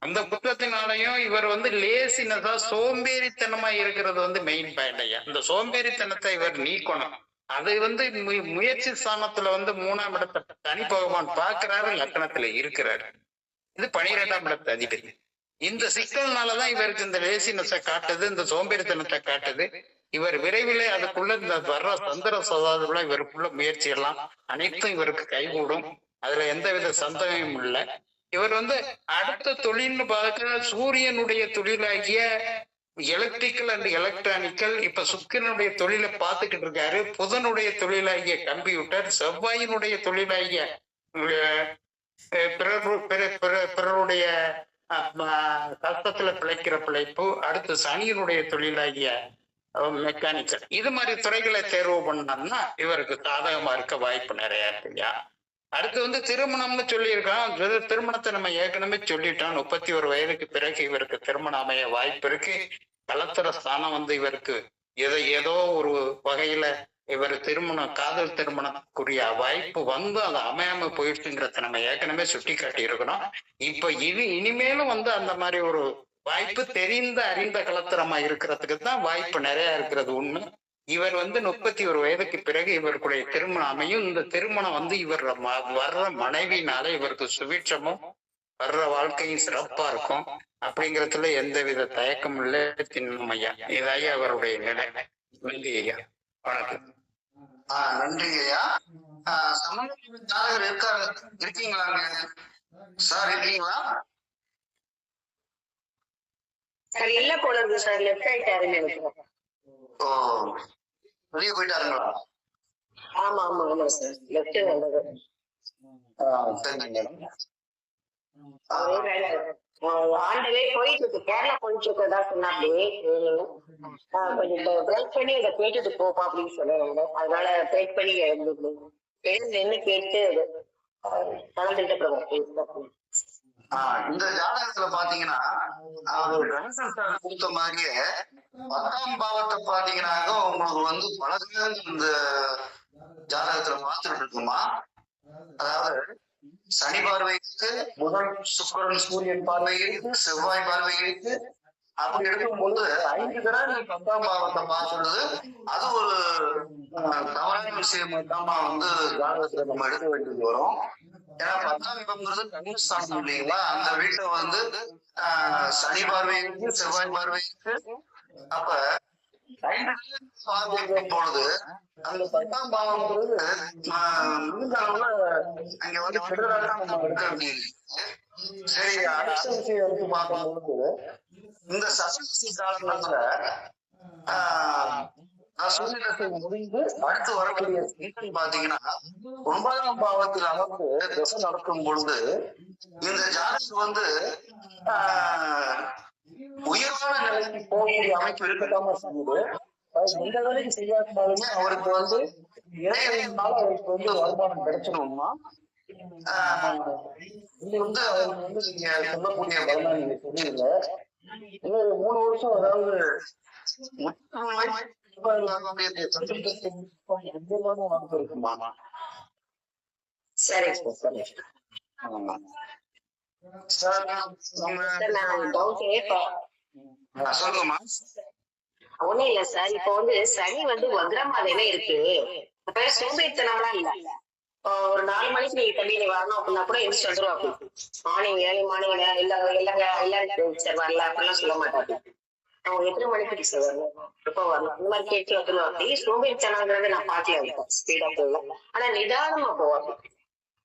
அந்த குற்றத்தினாலையும் இவர் வந்து லேசினதா சோம்பேறித்தனமா இருக்கிறது வந்து மெயின் பாயிண்ட் ஐயா. இந்த சோம்பேறித்தனத்தை இவர் நீக்கணும். அது வந்து முயற்சி ஸ்தானத்துல வந்து 3ஆம் இடத்தை சனி பகவான் பாக்குறாரு, லக்னத்துல இருக்கிறாரு. இது 12ஆம் இடத்து அதிபதி. இந்த சிக்கல்னாலதான் இவருக்கு இந்த லேசினஸை காட்டுது, இந்த சோம்பேறித்தனத்தை காட்டுது. இவர் விரைவிலே அதுக்குள்ள இந்த வர்ற சந்திர சதாதுல இவருக்குள்ள முயற்சி எல்லாம் அனைத்தும் இவருக்கு கைகூடும், அதுல எந்தவித சந்தேகமும் இல்லை. இவர் வந்து அடுத்த தொழில்னு பார்க்க சூரியனுடைய தொழிலாகிய எலக்ட்ரிக்கல் அண்ட் எலக்ட்ரானிக்கல், இப்ப சுக்கிரனுடைய தொழிலை பார்த்துக்கிட்டு இருக்காரு. புதனுடைய தொழிலாகிய கம்ப்யூட்டர், செவ்வாயினுடைய தொழிலாகிய பிறருடைய கஷ்டத்துல பிழைக்கிற பிழைப்பு, அடுத்து சனியினுடைய தொழிலாகிய மெக்கானிக்கல், இது மாதிரி துறைகளை தேர்வு பண்ணோம்னா இவருக்கு சாதகமா இருக்க வாய்ப்பு நிறைய இருக்குயா. அடுத்து வந்து திருமணம்னு சொல்லியிருக்கான். திருமணத்தை நம்ம ஏற்கனவே சொல்லிட்டோம். 31 வயதுக்கு பிறகு இவருக்கு திருமணம் அமைய வாய்ப்பு இருக்கு. கலத்திர ஸ்தானம் வந்து இவருக்கு ஏதோ ஒரு வகையில இவர் காதல் திருமணத்துக்குரிய வாய்ப்பு வந்து அது அமையாம போயிடுச்சுங்கிறத நம்ம ஏற்கனவே சுட்டி காட்டி இருக்கணும். இப்ப இனிமேலும் வந்து அந்த மாதிரி ஒரு வாய்ப்பு தெரிந்த அறிந்த கலத்திரமா இருக்கிறதுக்கு தான் வாய்ப்பு நிறைய இருக்கிறது உண்மை. இவர் வந்து 31 வயதுக்கு பிறகு இவருடைய திருமணம் அமையும். இந்த திருமணம் வந்து இவர் வர்ற மனைவினால இவருக்கு சுபிட்சமும் வர்ற வாழ்க்கையும் சிறப்பா இருக்கும். அப்படிங்கறதுல எந்தவித தயக்கமும் இல்லை. திண்ணமையா இதாய அவருடைய நிலை. ஐயா. வணக்கம். நன்றிங்க ஐயா. சம்பந்தப்பட்ட ஜாதகர் இருக்கீங்களாங்க சார்? இருக்கீங்களா சார்? இல்ல போல இருக்கு சார், லெஃப்ட் ஆயிட்டாருன்னு நினைக்கிறேன். ஓ, வெளியே போயிட்டாருங்களா? ஆமா ஆமா ஆமா சார், லெஃப்ட் நல்லது. சரிங்க மேடம். ஆண்டவே போயிட்டு இருக்கு, கேரளா போயிட்டு இருக்கதா சொன்னாப்படி. கொஞ்சம் பிரேக் பண்ணி இதை கேட்டுட்டு போப்பா அப்படின்னு சொல்லுவாங்க. அதனால பிரேக் பண்ணி நின்று கேட்டு கலந்துட்டு. இந்த ஜாதகத்துல பாத்தீங்கன்னா அவர் கணேசன் சார் கொடுத்த மாதிரியே 10ஆம் பாவத்தை பாத்தீங்கன்னாக்க உங்களுக்கு வந்து பல இந்த ஜாதகத்துல பார்த்துட்டு இருக்குமா. அதாவது சனி பார்வை இருக்கு, புதன் சுக்கிரன் சூரியன் பார்வை இருக்கு, செவ்வாய் பார்வை இருக்கு. அப்படி எடுக்கும்போது 5 கிரகங்கள் 10ஆம் பாவத்தை பார்க்கறது அது ஒரு தவறான விஷயம் தான் வந்து ஜாதகத்துல நம்ம எடுக்க வேண்டியது வரும். ஏன்னா 10ஆம் இடம்ங்கிறது கன்னிஸ்தானம் இல்லைங்களா? அந்த வீட்டை வந்து சனி பார்வை இருக்கு, செவ்வாய் பார்வை இருக்கு. அப்ப பார்க்கும் பொழுது அந்த 10ஆம் பாவம்ங்கிறது அங்க வந்து கெடுதலாக நம்ம எடுக்க வேண்டியது. சரி, அடுத்த விஷயம் எடுத்து பார்க்கும்போது இந்த சஷ்டி காலத்துல சூரியத்தை முடிந்து அடுத்து வரக்கூடிய பாத்தீங்கன்னா 9ஆம் பாவத்தில் அமர்ந்து தசை நடக்கும் பொழுது இந்த ஜாதகம் வந்து உயர்வான நிலைக்கு போகக்கூடிய அமைப்பு இருக்கத்தாம செய்யுது. எந்த வேலைக்கு செய்யாட்டாலுமே அவருக்கு வந்து இறைவனால அவருக்கு வந்து வருமானம் கிடைச்சணும்னா இது வந்து அவருக்கு வந்து நீங்க சொல்லக்கூடிய பலனா நீங்க சொல்லிருங்க. இன்னொரு 3 வருஷம் அதாவது இருக்குமா? சரி சரி சொல்லுமா. ஒண்ணும் இல்ல சார், இப்ப வந்து சனி வந்து வக்ரமாதானே இருக்கு. இப்ப சோம்பேறித்தனம்லாம் இல்ல. ஒரு 4 மணிக்கு நீங்க தண்ணி வரணும் அப்படின்னா கூட எந்திரிச்சு வந்துருவாங்க. மார்னிங் ஏர்லி மார்னிங் எல்லாரும் சார் வரல அப்படிலாம் சொல்ல மாட்டாங்க. அவங்க எத்தனை மணிக்கு சார் வரணும், எப்ப வரணும், இந்த மாதிரி கேட்டு வந்துருவாங்க. சோம்பேறித்தனங்கிறத நான் பாக்கல, ஸ்பீடா போகல. ஆனா நிதானமா போவாங்க.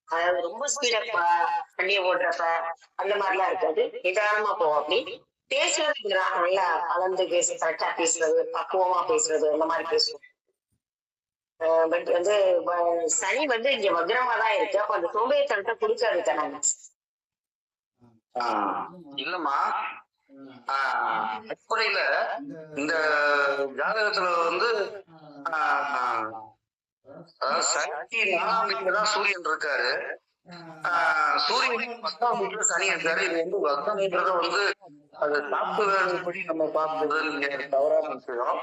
அதாவது ரொம்ப ஸ்பீடா வண்டியை ஓட்டுறப்ப அந்த மாதிரிலாம் இருக்காது, நிதானமா போவோம். அப்படி பேசுறது நல்லா கலந்து கரெக்டா பேசுறது, பக்குவமா பேசுறது, அந்த மாதிரி பேசுவோம். பட் வந்து சனி வந்து இங்க வக்ரமா தான் இருக்கு. அப்ப அந்த சோம்பேறித்தனத்தை கொடுக்காது தானே. இல்லம்மா, அடிப்படையில இந்த ஜாதகத்துல வந்து சனி 4ஆம் வீட்டுல தான் சூரியன் இருக்காரு. சூரியன் 10ஆம் வீட்டுல சனி இருக்காரு. இது வந்து வக்ரம்ன்றத வந்து அது சாப்பிட்டு படி நம்ம பார்ப்பது தவறான விஷயம்.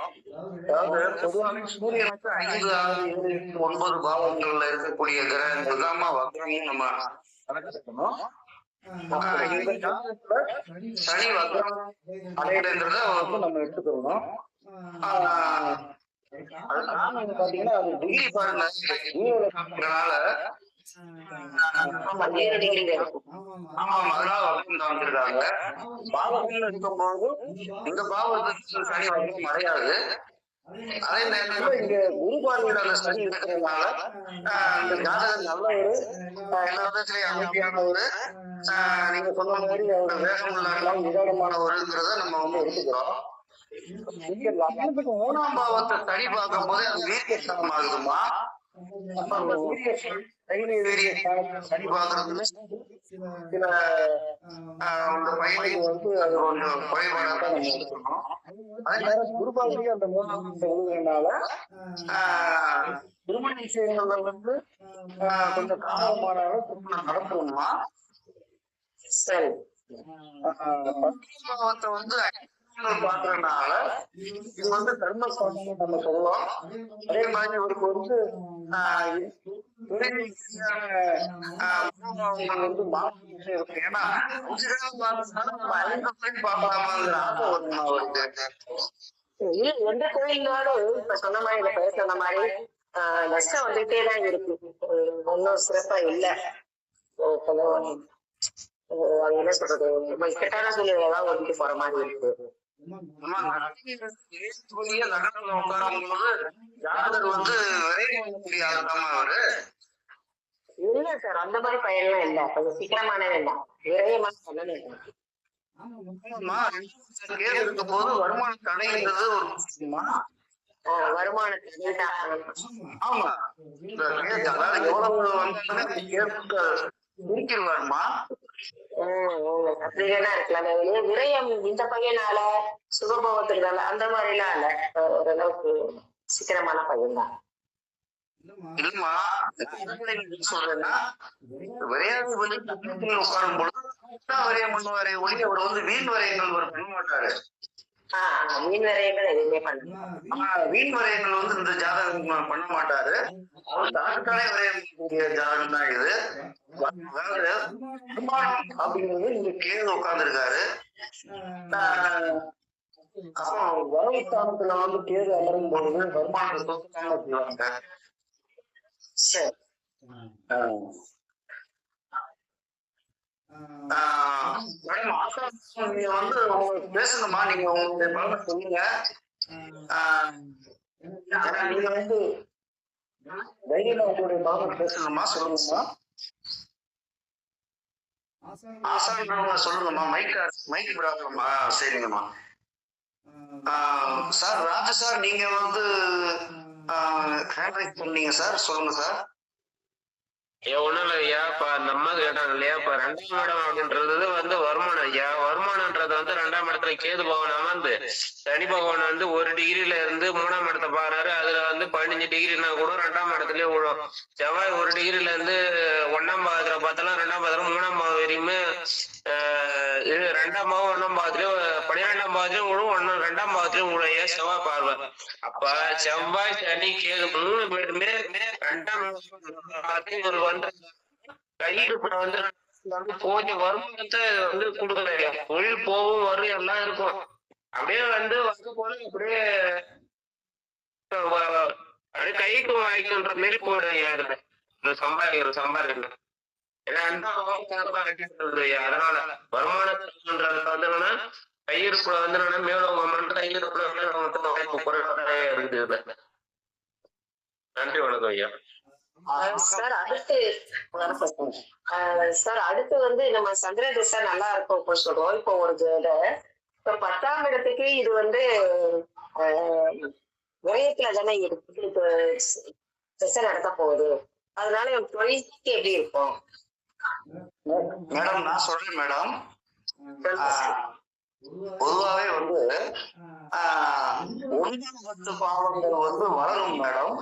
அதாவது பொதுவாக சூரியனுக்கு 5, 6, 7, 8, 9 பாவங்கள்ல இருக்கக்கூடிய கிரகங்கள் தான் வக்ரம் நம்ம கணக்கெடுக்கணும். இந்த காலத்துல சனி வக்ரம் அடையிறத வந்து நம்ம எடுத்துக்கணும். அது காரணம் பாத்தீங்கன்னா அது டிகிரி பாருங்க, அதனால பாவங்கள் இருக்கும்போது இந்த பாவத்துக்கு சனி வக்ரம் அடையாது. அதே நேரத்துல இங்க குரு பார்வையோட அந்த சனி இருக்கிறதுனால இந்த ஜாதகம் நல்ல ஒரு எல்லா விதத்திலையும் அமைதியான ஒரு நீங்க சொன்ன மாதிரி அவரோட வேகம் இல்லாம நிதானமான ஒருங்கிறத நம்ம வந்து எடுத்துக்கிறோம். இங்க லக்னத்துக்கு 3ஆம் பாவத்தை சரி பார்க்கும் போது அது வீரியஸ்தானம் ஆகுதுமா. அப்ப அந்த சரி பார்க்கறதுல சில அந்த பயிரை வந்து அது கொஞ்சம் குறைபாடாக தான் நம்ம எடுக்கணும். அதே நேரம் குருபாவதி அந்த 3ஆம் எழுதுனால திருமண விஷயங்கள்ல வந்து கொஞ்சம் தாமதமானாலும் திருமணம் நடக்கணுமா. சரி, 10ஆம் பாவத்தை வந்து பாக்குறதுனால இது வந்து கர்மஸ்தானம் நம்ம சொல்லுவோம். அதே மாதிரி அவருக்கு வந்து வந்து மாற்றம் இருக்கு. ஏன்னா 5 கிரகம் பார்த்ததுனால நம்ம 5 பேர் பார்க்கலாமாங்கிற ஆசை வரும் அவருக்கு. எந்த கோயில்னாலும் இப்ப சொன்ன மாதிரி இந்த பேர் சொன்ன மாதிரி நஷ்டம் வந்துட்டே தான் இருக்கு. ஒன்னும் சிறப்பா இல்ல. அது என்ன சொல்றது, நம்ம இக்கட்டான சூழ்நிலை தான் வந்துட்டு போற மாதிரி இருக்கு. நகரத்துல உட்காரும் போது ஜாதகர் வந்து விரைவாக அவரு இல்ல சார், அந்த மாதிரி பையன்லாம் இல்ல, கொஞ்சம் சீக்கிரமானவே இல்ல, விரையமான பண்ணணும். கேது இருக்க போது வருமான தடைங்கிறது ஒரு விஷயமா? வருமான தடை தான். ஆமா, இந்த கேது அதாவது எவ்வளவு வந்தாலுமே குறிக்கிடுவாருமா. அப்படி வேணா இருக்கலாம். வெளியே விரயம் இந்த பையனால சுகபோகத்துக்குனால அந்த மாதிரி எல்லாம் இல்ல, ஓரளவுக்கு சீக்கிரமான பையன் தான். இல்லம்மா, சொல்றேன்னா விரையாடு உட்காரும் பொழுது விரயம் பண்ணுவாரே ஒளி, அவர் வந்து வீண் விரயங்கள் அவர் பண்ண மாட்டாரு. மீன் விரயங்கள் எதுவுமே பண்ண வீண் விரயங்கள் வந்து இந்த ஜாதகம் பண்ண மாட்டாரு. அவர் தாத்தாலே விரயம் ஜாதகம் தான் இது. வருமானம் அப்படிங்கிறது இங்க கேது உட்கார்ந்துருக்காரு. அப்புறம் வரவு ஸ்தானத்துல வந்து கேது அமரும் பொழுது வருமானத்தை சொத்துக்காக செய்வாங்க. சரி. மேடம், நீங்க வந்து உங்களுக்கு பேசணுமா? நீங்க உங்களுடைய பலனை சொல்லுங்க. நீங்க வந்து தைரியமா உங்களுடைய பலனை பேசணுமா? சொல்லுங்கம்மா. சொல்லுங்கம்மா. மைக் ப்ராப்ளமா? சரிங்கம்மா. சார் ராஜா சார், நீங்க வந்து ஹேண்ட் ரைஸ் பண்ணீங்க சார், சொல்லுங்க சார். ஒண்ணும் இல்ல ஐயா, இப்ப அந்த அம்மா கேட்டாங்க இல்லையா, இப்ப 2ஆம் இடம் அப்படின்றது வந்து வருமானம் ஐயா. வருமானம்ன்றது வந்து 2ஆம் இடத்துல கேது பகவான் அமர்ந்து சனி பகவான் வந்து 1 டிகிரில இருந்து 3ஆம் இடத்தை பாக்குறாரு. அதுல வந்து 15 டிகிரினா கூட 2ஆம் இடத்துலயே விழும். செவ்வாய் 1 டிகிரில இருந்து 1ஆம் பாவத்துல பார்த்தாலும் 2ஆம் பாவத்துல 3ஆம் பாவம் வரையுமே இது 2ஆம் பாவம் 1ஆம் பாவத்திலயும் 12ஆம் பாவத்திலயும் விழும், 2ஆம் பாவத்திலயும் விழும் ஐயா செவ்வாய் பார்வை. அப்ப செவ்வாய் சனி கேது 3 பேருமே 2ஆம் ஒரு வந்து கையிருப்பு வந்து கொஞ்சம் வருமானத்தை வந்து கொடுக்கல. தொழில் போகும் வரும் எல்லாம் இருக்கும், அப்படியே வந்து போல அப்படியே அப்படியே கைக்கு வாங்கிக்கின்ற மாரி போயிடும் சம்பாதிக்கிற. அதனால வருமானத்துன்றது வந்து கையிருப்புல வந்து மேலோங்க கையிருப்புல வந்து வாய்ப்பு குறைவாக இருக்குது. நன்றி, வணக்கம் ஐயா. சார் அடுத்து வந்து நம்ம சந்திர திசை நல்லா இருக்கும் சொல்றோம். இப்போ ஒரு இப்ப 10ஆம் இடத்துக்கு இது வந்து விரயத்துல தானே இருக்கு, திசை நடத்த போகுது. அதனால தொழிலுக்கு எப்படி இருக்கும் மேடம்? நான் சொல்றேன் மேடம். பொதுவாவே வந்து 9 பாவங்கள் வந்து வளரும் மேடம்.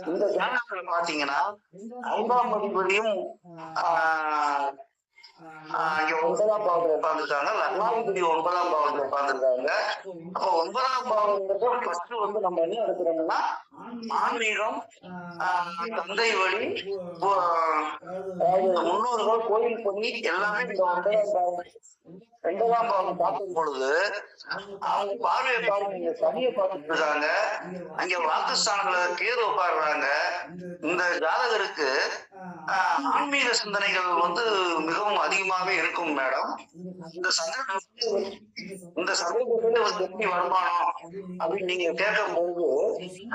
இந்த ஜாதகத்துல பாத்தீங்கன்னா 5ஆம் அதிபதியும் இங்க 9ஆம் பாவத்துல உட்கார்ந்துருக்காங்க, லக்னாதிபதி 9ஆம் பாவத்துல உட்கார்ந்துருக்காங்க. அப்ப 9ஆம் பாவங்கிறது ஃபர்ஸ்ட் வந்து நம்ம என்ன எடுக்கிறோம்னா ஆன்மீகம், தந்தை வழி, முன்னோர்கள், கோயில் பண்ணி எல்லாமே இந்த 9ஆம் பாவம் பார்க்கும் பொழுது அவங்க பார்வையை பாருங்க, சனியை பார்த்துட்டு இருக்காங்க. அங்க வாக்குஸ்தானத்துல கேது உட்காடுறாங்க. இந்த ஜாதகருக்கு ஆன்மீக சிந்தனைகள் வந்து மிகவும் அதிகமாவே இருக்கும் மேடம். இந்த சந்தர்ப்பத்துல ஒரு எப்படி வருமானம் அப்படின்னு நீங்க கேட்கும் பொழுது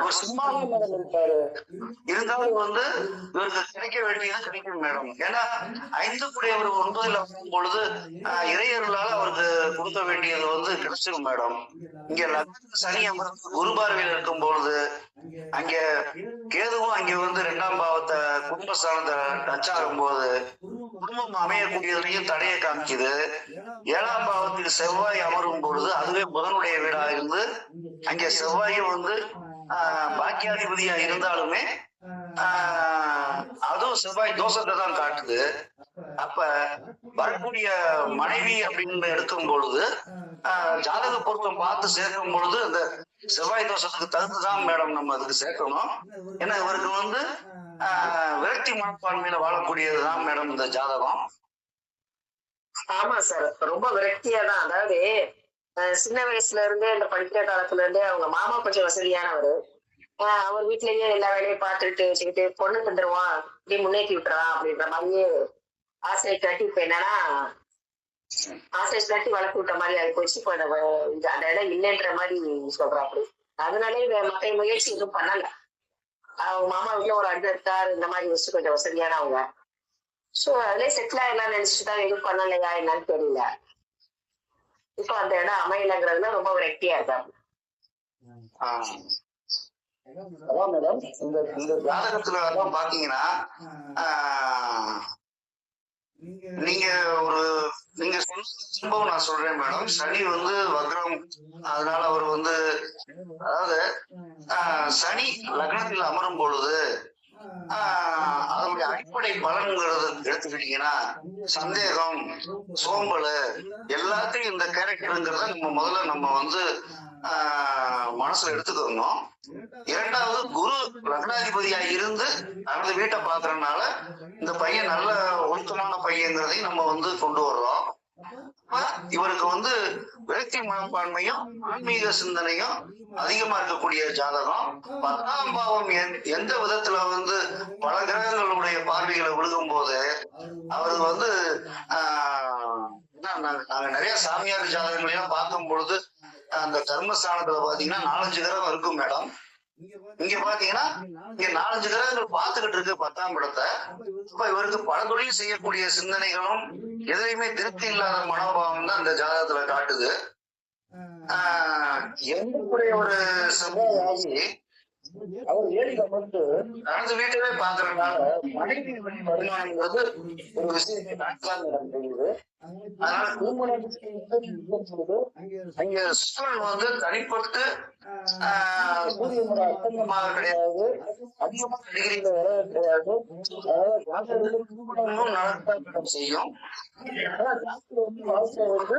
ஒரு சிம்மாவே மேடம் இருக்காரு. இருந்தாலும் வந்து இவருக்கு கிடைக்க வேண்டியது கிடைக்கும் மேடம். ஏன்னா 5 கூடியவர் 9ல வரும் பொழுது இறையர்களால அவருக்கு கொடுக்க வேண்டியது வந்து கிடைச்சிடும் மேடம். இங்க லக்னத்துக்கு சனி அமர்ந்து குரு பார்வையில் இருக்கும் பொழுது அங்க கேதுவும் அங்க வந்து 2ஆம் பாவத்தை குடும்பஸ்தானத்தை டச் ஆகும் போது குடும்பம் அமையக்கூடியதுலையும் தடையை காமிக்குது. 7ஆம் பாவத்துக்கு செவ்வாய் அமரும் பொழுது அதுவே புதனுடைய வீடா இருந்து அங்க செவ்வாயும் வந்து பாக்கியாதிபதியா இருந்தாலுமே அதுவும் செவ்வாய் தோஷத்தை தான் காட்டுது. அப்ப வரக்கூடிய மனைவி அப்படின்னு எடுக்கும் பொழுது ஜாதக பொருத்தம் பார்த்து சேர்க்கும் பொழுது அந்த செவ்வாய் தோஷத்துக்கு தகுந்துதான் மேடம் நம்ம அதுக்கு சேர்க்கணும். ஏன்னா இவருக்கு வந்து விரக்தி மனப்பான்மையில வாழக்கூடியதுதான் மேடம் இந்த ஜாதகம். ஆமா சார், ரொம்ப விரக்தியா தான். அதாவது சின்ன வயசுல இருந்தே இந்த படிக்கிற காலத்துல இருந்தே அவங்க மாமா கொஞ்சம் வசதியானவரு. அவர் வீட்லயே எல்லா வேலையும் பார்த்துட்டு வச்சுக்கிட்டு பொண்ணு தந்துருவான், இப்படி முன்னேற்றி விட்டுறான் அப்படின்ற மாதிரியே ஆசையை கட்டி இப்ப என்னன்னா ஆசை காட்டி வளர்த்து விட்ட மாதிரி ஆகி போச்சு. இப்ப அந்த இடம் இல்லைன்ற மாதிரி சொல்றாப்படி. அதனாலே மற்ற முயற்சி எதுவும் பண்ணல. அவங்க மாமா வீட்டுல ஒரு அண்ணன் இருக்காரு, இந்த மாதிரி வச்சு கொஞ்சம் வசதியானவங்க. சோ அதுலயே செட்டில் ஆயிடலாம் நினைச்சுட்டுதான் எதுவும் பண்ணலையா என்னன்னு தெரியல. இப்ப அந்த இடம் அமையலங்கிறதுல ரொம்ப விரக்தியா இருக்காரு. அதான் மேடம், இந்த ஜாதகத்துல எல்லாம் பாத்தீங்கன்னா நீங்க சொன்னது நான் சொல்றேன் மேடம். சனி வந்து வக்ரம், அதனால அவர் வந்து அதாவது சனி லக்னத்தில் அமரும் பொழுது அதனுடைய அடிப்படை பலன்கிறது எடுத்துக்கிட்டீங்கன்னா சந்தேகம், சோம்பல் எல்லாத்தையும் இந்த கேரக்டருங்கிறத நம்ம வந்து மனசுல எடுத்துக்கணும். இரண்டாவது, குரு லக்னாதிபதியா இருந்து அந்த வீட்டை பாக்குறதுனால இந்த பையன் நல்ல ஒழுக்கமான பையங்கிறதையும் நம்ம வந்து கொண்டு வர்றோம். இவருக்கு வந்து விரக்தி மனப்பான்மையும் ஆன்மீக சிந்தனையும் அதிகமா இருக்கக்கூடிய ஜாதகம். 10ஆம் பாவம் எந்த விதத்துல வந்து பல கிரகங்களுடைய பார்வைகளை விழுகும் போது அவர் வந்து நாங்க நிறைய சாமியார் ஜாதகங்களையும் பார்க்கும் பொழுது அந்த கர்மஸ்தானத்துல பாத்தீங்கன்னா 4-5 கிரகம் இருக்கும் மேடம். இங்க பாத்தீங்கன்னா இங்க 4-5 கிரகங்கள் பார்த்துக்கிட்டு இருக்கு 10ஆம் இடத்தை. இப்ப இவருக்கு பல தொழில் செய்யக்கூடிய சிந்தனைகளும் எதுலையுமே திருப்தி இல்லாத மனோபாவம் தான் இந்த ஜாதகத்துல காட்டுது. என்னுடைய ஒரு சமூகமாகி அவர் ஏழில வந்து நடந்து வீட்டவே பாக்குறதுனால மனைவி வழி வருமானங்கிறது ஒரு விஷயத்தை நடக்கலாம் தெரியுது. அதனால அங்க சூழல் வந்து தனிப்பட்டு சூரியனோட அத்தங்கமாக கிடையாது, அதிகமான டிகிரியில வர கிடையாது. அதாவது திருமணமும் நடத்த செய்யும். வாழ்க்கை வந்து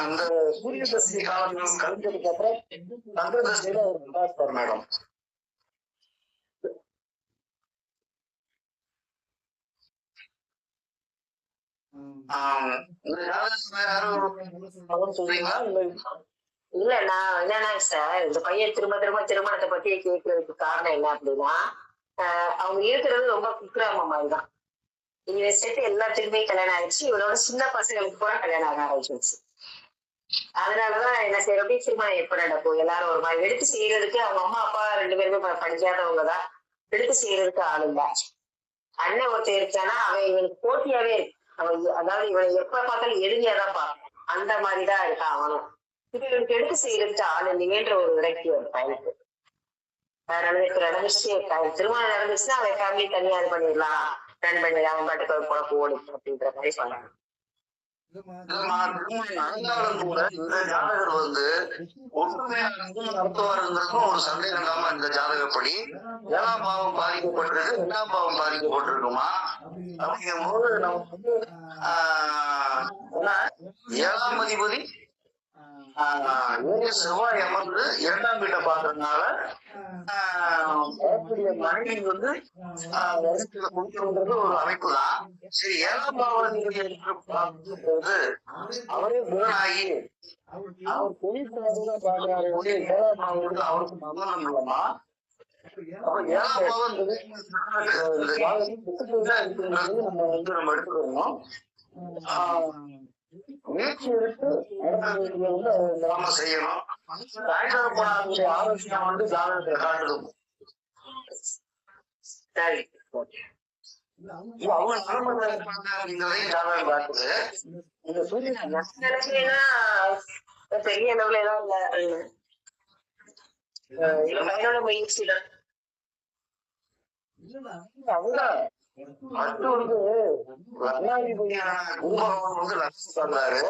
இந்த சூரிய தசை காலங்கள் கழிஞ்சதுக்கு அப்புறம் சந்திர தசையில அவர் உண்டாப்பார் மேடம். இல்ல நான் என்னன்னா சார், இந்த பையன் திரும்ப திருமணத்தை பத்தி கேட்கறதுக்கு காரணம் என்ன அப்படின்னா, அவங்க இருக்கிறது ரொம்ப குக்கிராம மாதிரிதான். இவ சேர்த்து எல்லாத்துக்குமே கல்யாணம் ஆயிடுச்சு. இவனோட சின்ன பசங்களுக்கு கூட கல்யாணம் ஆக ஆரம்பிச்சிருச்சு. அதனாலதான் என்ன செய்யறப்ப திருமணம் எப்ப நடக்கும், எல்லாரும் ஒரு மாதிரி எடுத்து செய்யறதுக்கு அவங்க அம்மா அப்பா 2 பேருமே படிக்காதவங்கதான். எடுத்து செய்யறதுக்கு ஆள் இல்ல. அண்ணன் ஒருத்தர் இருக்கானா அவன் இவனுக்கு போட்டியாவே இருக்கு. அவன் அதாவது இவனை எப்ப பார்த்தாலும் எளிமையாதான் பார்ப்பான். அந்த மாதிரிதான் இருக்கான் அவனும். இப்ப இவனுக்கு எடுத்து செய்யறதுக்கு ஆள் இல்லையேன்ற ஒரு விரக்தி ஒரு பையனுக்கு. அதனால இப்ப நடந்துச்சு, திருமணம் நடந்துச்சுன்னா அவன் ஃபேமிலி தனியா இது பண்ணிடலாம், ரன் பண்ணிடலாம், அவன் பாட்டுக்கு ஒரு குழப்பம் ஓடிக்கும் அப்படின்ற மாதிரி சொன்னாங்க. நடந்தாலும் கூட இந்த ஜாதகர் வந்து ஒற்றுமையா நடத்துவாருங்கிறதும் ஒரு சந்தேகம் இல்லாம இந்த ஜாதகப்படி 7ஆம் பாவம் பாதிக்கப்பட்டிருக்கு, 2ஆம் பாவம் பாதிக்கப்பட்டிருக்குமா அப்படிங்கும் போது நம்ம வந்து 7ஆம் அதிபதி செவ்வாய் அமர்ந்து 2ஆம் வீட்டை பாக்குறதுனால மனைவி வந்து கொடுக்கிறது ஒரு அமைப்பு தான். சரி, 7ஆம் பாவம் அவரே குணாகி அவர் தொழில் பாக்குறாரு. 7ஆம் பாவம் அவருக்கு மகனம் இல்லமா? அப்ப 7ஆம் பாவம் நம்ம வந்து நம்ம எடுத்துக்கணும். முயற்சி எடுத்து நாம செய்யணும். ஆரோக்கியம் வந்து ஜாதகத்தை காட்டுது. சரி, அவங்க நலமடைங்கிறதையும் ஜாதகம் காட்டுது. இந்த சூரியன் பெரிய அளவுல ஏதாவது இல்ல பையனோட முயற்சி தான். அதுதான் அடுத்து வந்து லக்னாதிபதியான குருபகவான் வந்து லக்ஷ்மி சொன்னாரு.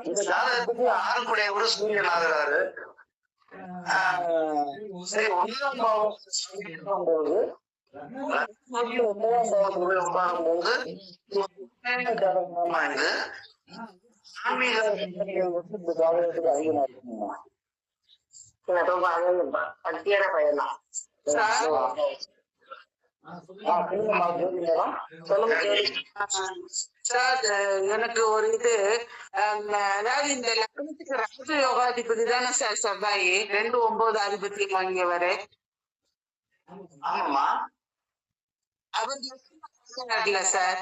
இந்த ஜாதகத்துக்கு 6 சூரியன் ஆகிறாரு. சரி, 1ஆம் பாவம் போது 9ஆம் பாவத்துக்குள்ள உட்காரும் போது இது ஆன்மீக இந்த ஜாதகத்துக்கு அதிகமா இருக்குமா? ரொம்ப பக்தியான பையன் தான். சார், எனக்கு ஒரு இது, அதாவது இந்த லக்னத்துக்கு ராஜ யோகாதிபதி தானே சார் செவ்வாய், 2-9 ஆதிபத்தியம் வாங்கியவரு. ஆமாமா, அவர் இல்ல சார்.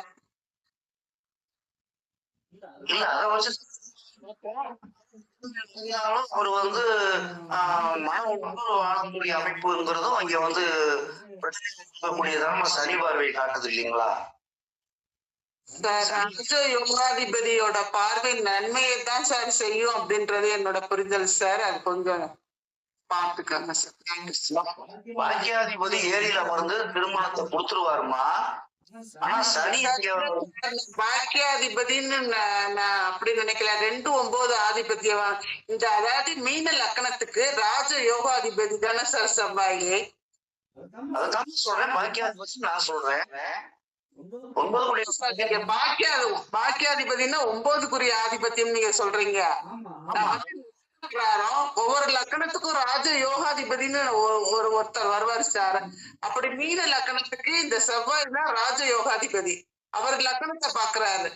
இல்ல அத வச்சு அவர் வந்து வாழக்கூடிய அமைப்புங்கிறதும் இங்க வந்து பிரச்சனை சனி பார்வை காட்டுது இல்லைங்களா? சார் யோகாதிபதியோட பார்வை நன்மையை தான் சார் செய்யும் அப்படின்றது என்னோட புரிதல் சார். அது கொஞ்சம் பாத்துக்கங்க சார். பாக்கியாதிபதி ஏரியில வந்து திருமணத்தை கொடுத்துருவாருமா. ஆனா சனி பாக்கியாதிபதின்னு நான் அப்படி நினைக்கல. 2-9 ஆதிபத்தியம் இந்த அதாவது மீன லக்கணத்துக்கு ராஜ யோகாதிபதி தானே சார் செவ்வாய். அதுதான் சொல்றேன், பாக்கியாதிபதி நான் சொல்றேன். பாக்கியாதிபதினா 9க்குரிய ஆதிபத்தியம் நீங்க சொல்றீங்க. ஒவ்வொரு லக்கணத்துக்கும் ராஜ யோகாதிபதினு ஒருத்தர் வருவார் சார். அப்படி மீன லக்கணத்துக்கு இந்த செவ்வாய் தான் ராஜ யோகாதிபதி. அவர் லக்கணத்தை பாக்குறாரு.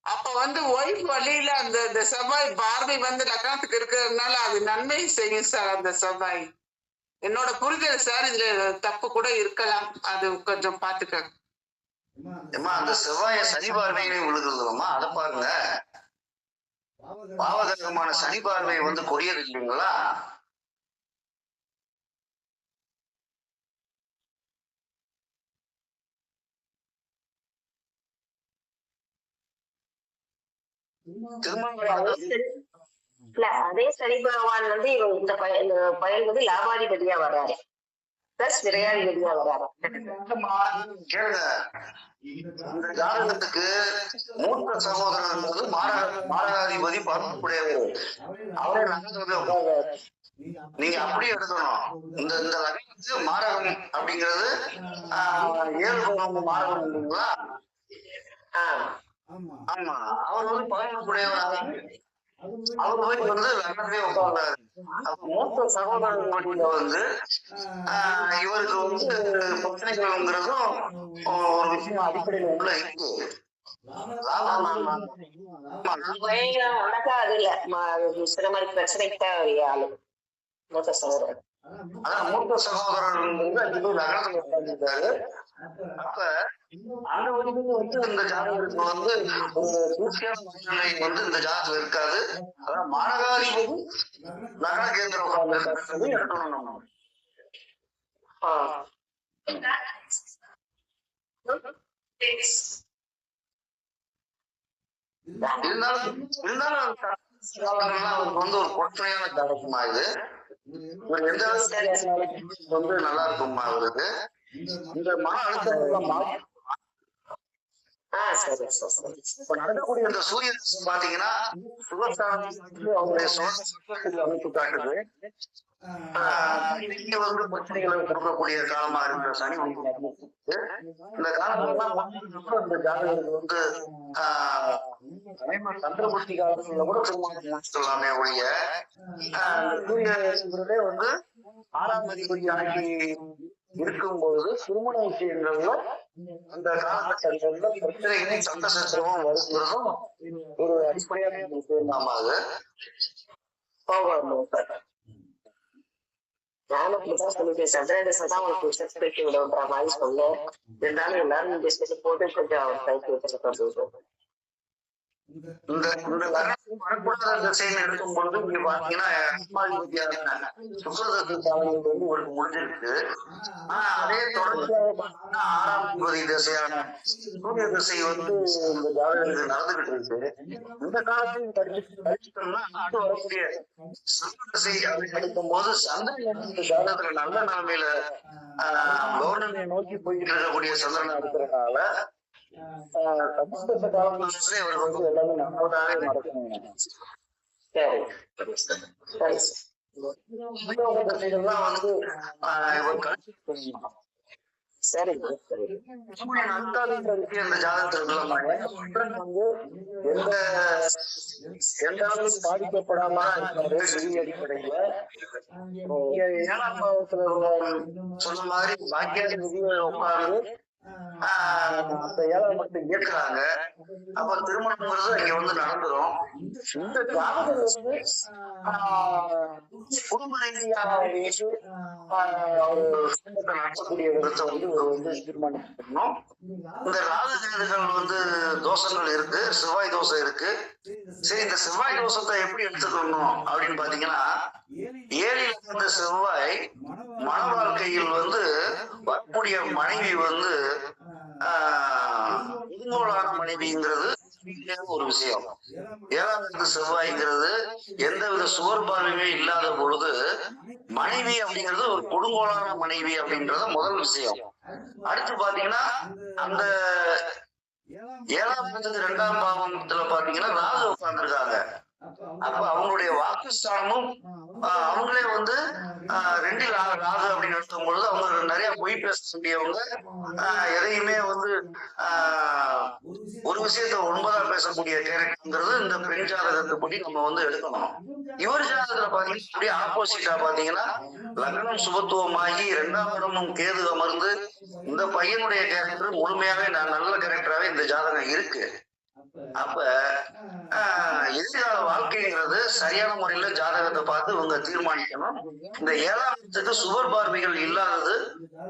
அப்ப வந்து ஒய்ஃப் வழியில அந்த செவ்வாய் பார்வை வந்து லக்கணத்துக்கு இருக்கிறதுனால அது நன்மை செய்யும் சார் அந்த செவ்வாய். என்னோட புரிதல் சார். இதுல தப்பு கூட இருக்கலாம், அது கொஞ்சம் பாத்துக்க. அந்த செவ்வாய சனி பார்வையிலே விழுகுதுமா, அதை பாருங்க. பாவகரமான சனி பார்வை வந்து கொடியது இல்லைங்களா? இல்ல அதே சனி பகவான் வந்து இந்த பயன் வந்து லாபாதிபதியா வர்றாரு, பிளஸ் விரையாதிபதியா வர்றாரு. கேளுங்க, இந்த ஜாதகத்துக்கு மூத்த சகோதரர் மாரகாதிபதி பார்க்கக்கூடியவர். அவரே நீங்க அப்படியே எடுக்கணும். இந்த லக்னத்துக்கு மாரகம் அப்படிங்கிறது 7 மாரகம் இல்லைங்களா? ஆமா, அவர் வந்து பார்க்கக்கூடியவர். அவர் போய் வந்து லக்னத்திலே உட்கார்ந்தாரு. மூத்த சகோதரர்களுடைய வந்து இவருக்கு வந்து பிரச்சனைகள்ங்கிறதும் ஒரு விஷயம் அடிப்படையில் உள்ள இருக்கு. அது இல்ல சில மாதிரி பிரச்சனைக்கு தான் ஆளு மூத்த சகோதரர். அதான் மூத்த சகோதரர் வந்து லக்னத்துல உட்கார்ந்துருக்காரு. அப்ப அந்த வழியில வந்து இந்த ஜாதகத்துக்கு வந்து ஒரு பூர்த்தியான மனநிலை வந்து இந்த ஜாதகம் இருக்காது. அதான் மாரகாதிபதி லக்ன கேந்திர உட்கார்ந்து எடுக்கணும் நம்ம. இருந்தாலும் அவருக்கு வந்து ஒரு கொடுமையான ஜாதகமா இது. எந்த வந்து நல்லா இருக்குமா அவருக்கு? இந்த மன அழுத்தம் நடக்கக்கூடிய இந்த சூரிய பாத்தீங்கன்னா அவருடைய அமைப்பு காட்டுது. இங்க வந்து பிரச்சனைகளை கொடுக்கக்கூடிய காலமா இருக்கிற சனி இந்த காலங்கள்லாம் இந்த ஜாதகர்கள் வந்து சந்திரபுஷ்டி காலத்துல கூட சொல்லாமே ஒழிய சூரியங்கிறதே வந்து 6ஆம் அதிபதி ஆகி இருக்கும்போது திருமண விஷயங்கள்ல அந்த காலகட்டங்கள்ல பிரச்சனைகளும் சண்டை சச்சரவும் வருங்கிறதும் ஒரு அடிப்படையான விஷயமா அது. நானும் அப்படிதான் சொல்லிட்டேன், சந்திரதசை தான் உங்களுக்கு சஸ்பெக்ட் விடுன்ற மாதிரி சொல்ல. இருந்தாலும் எல்லாரும் டிஸ்கஸ் போட்டு கொஞ்சம் கைக்கு வச்சுட்டு இந்த வரக்கூடாத திசைன்னு எடுக்கும் பொழுது இங்க பாத்தீங்கன்னா சுக்கரதசை காலங்கள் வந்து ஒரு முடிஞ்சிருக்கு. ஆனா அதே தொடர்ச்சியாக பாத்தீங்கன்னா 6ஆம் அதிபதி திசையான சூரிய திசை வந்து இந்த ஜாதகத்துக்கு நடந்துகிட்டு இருக்கு. இந்த காலத்தையும் கழிச்சிட்டோம்னா அடுத்து வரக்கூடிய சந்திர திசை அப்படின்னு எடுக்கும் போது சந்திரன் இந்த ஜாதகத்துல நல்ல நிலைமையில கவர்னரை நோக்கி போய்கிட்டு இருக்கக்கூடிய சந்திரனை இருக்கிறதுனால இவர் வந்து எல்லாமே நல்லதாவே நடக்கும். வந்து சரி இந்த ஜாதகத்துல வந்து எந்த அளவுக்கு பாதிக்கப்படாம இருக்காரு அடிப்படையில. 7ஆம் பாவத்துல சொன்ன மாதிரி பாக்கியாதிபதி உட்கார்ந்து அந்த 7ஆம் இடத்தை இயக்குறாங்க. அப்ப திருமணம்ங்கிறது இங்க வந்து நடந்துரும். இந்த ஜாதகம் வந்து குடும்ப ரீதியாக நடத்தக்கூடிய விதத்தை வந்து இவர் வந்து தீர்மானம் பண்ணணும். இந்த ராகு கேதுகள் வந்து தோஷங்கள் இருக்கு, செவ்வாய் தோஷம் இருக்கு. சரி, இந்த செவ்வாய் தோஷத்தை எப்படி எடுத்துக்கணும் அப்படின்னு பாத்தீங்கன்னா, ஏழில் இருந்த செவ்வாய் மன வாழ்க்கையில் வந்து வரக்கூடிய மனைவி வந்து முதுங்கோளான மனைவிங்கிறது ஒரு விஷயம். ஏழாம் இடத்து செவ்வாய்ங்கிறது எந்தவித சுவர் பார்வையுமே இல்லாத பொழுது மனைவி அப்படிங்கிறது ஒரு கொடுங்கோளான மனைவி அப்படின்றது முதல் விஷயம். அடுத்து பாத்தீங்கன்னா, அந்த ஏழாம் இடத்துக்கு 2ஆம் பாவத்துல பாத்தீங்கன்னா ராகு உட்கார்ந்துருக்காங்க. அப்ப அவங்களுடைய வாக்குஸ்தானமும் அவங்களே வந்து 2 ராகு அப்படின்னு எடுக்கும் பொழுது அவங்க நிறைய பொய் பேசக்கூடியவங்க, எதையுமே வந்து ஒரு விஷயத்த 9ஆம் பேசக்கூடிய கேரக்டர்ங்கிறது இந்த பெண் ஜாதகத்தைப்படி நம்ம வந்து எடுக்கணும். இவர் ஜாதகத்துல பாத்தீங்கன்னா அப்படியே ஆப்போசிட்டா பாத்தீங்கன்னா லக்னம் சுபத்துவமாகி 2ஆம் இடமும் கேது அமர்ந்து இந்த பையனுடைய கேரக்டர் முழுமையாவே நல்ல கேரக்டராவே இந்த ஜாதகம் இருக்கு. அப்ப எதிர்கால வாழ்க்கைங்கிறது சரியான முறையில ஜாதகத்தை பார்த்து இவங்க தீர்மானிக்கணும். இந்த 7ஆம் இடத்துக்கு சுவர் பார்வைகள் இல்லாதது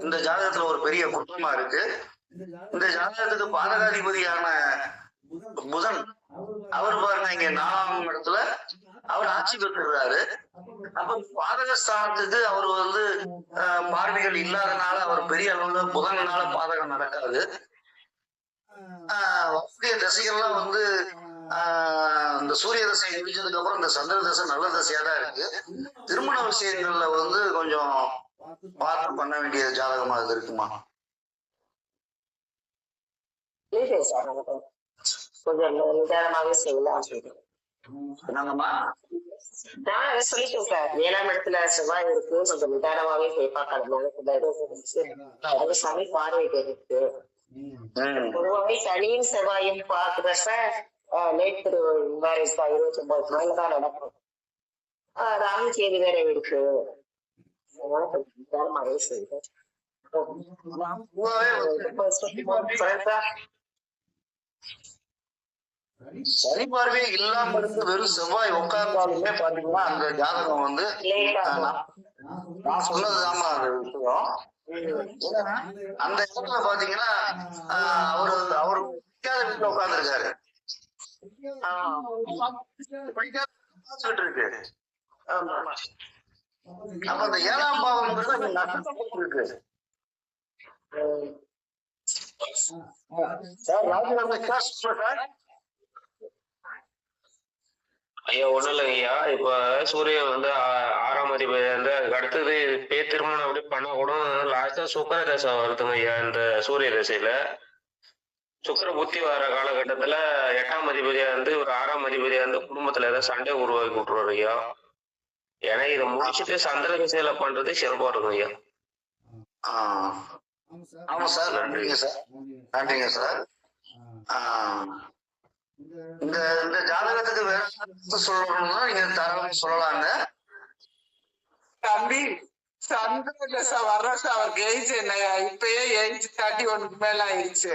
இந்த ஜாதகத்துல ஒரு பெரிய குற்றமா இருக்கு. இந்த ஜாதகத்துக்கு பாதகாதிபதியான புதன் அவர் பாருங்க இங்க 4ஆம் இடத்துல அவர் ஆட்சி பெற்றுறாரு. அப்ப பாதகஸ்தானத்துக்கு அவர் வந்து பார்வைகள் இல்லாதனால அவர் பெரிய அளவுல புதனால பாதகம் நடக்காது. தசைகள்லாம் வந்து இந்த சூரிய தசை முடிஞ்சதுக்கு அப்புறம் இந்த சந்திர தசை நல்ல தசையா தான் இருக்கு. திருமண விஷயங்கள்ல வந்து கொஞ்சம் பார்த்து பண்ண வேண்டிய ஜாதகமா இது இருக்குமா? கொஞ்சம் நிதானமாவே செய்யலாம். என்னங்கம்மா? நான் சொல்லிட்டேன் சார், 7ஆம் இடத்துல செவ்வாய் இருக்கு, கொஞ்சம் நிதானமாவே செய்யப்பாங்க. சனி பார்வைக்கு இருக்கு. பொதுவாகவே சனியும் செவ்வாயும் பாக்குறப்ப லேட் மேரேஜ் தான் 29 நாள்தான் நடக்கும். ராகு கேது வேற இருக்கு. சனி பார்வையே இல்லாம இருந்து வெறும் செவ்வாய் உட்கார்ந்தாலுமே பாத்தீங்கன்னா அந்த ஜாதகம் வந்து நான் சொன்னதுதாமா அது விஷயம். அந்த இடத்துல பாத்தீங்கன்னா அவரு படிக்காத வீட்டுல உட்கார்ந்துருக்காரு. இருக்கு. அப்ப அந்த 7ஆம் பாவம் இருக்கு. ஐயா ஒண்ணும் இல்லைங்க ஐயா. இப்ப சூரியன் வந்து 6ஆம் அதிபதி வந்து அதுக்கு அடுத்தது திருமணம் அப்படி பண்ண கூட லாஸ்டா சுக்கர தசை வருதுங்க ஐயா. இந்த சூரிய தசையில சுக்கர புத்தி வர காலகட்டத்துல 8ஆம் அதிபதியா இருந்து ஒரு 6ஆம் அதிபதியா இருந்து குடும்பத்துல ஏதாவது சண்டை உருவாக்கி விட்டுருவாரு ஐயா. ஏன்னா இதை முடிச்சுட்டு சந்திர திசையில பண்றது சிறப்பா இருக்கும் ஐயா. ஆமா சார், நன்றிங்க சார், நன்றிங்க சார். இந்த இந்த ஜாதகத்துக்கு வேற சொல்லணும்னா நீங்க தரவு சொல்லலாங்க தம்பி. சந்திர தசை வர்ற அவருக்கு ஏஜ் என்னையா? இப்பயே ஏஜ் 31 மேல ஆயிடுச்சு.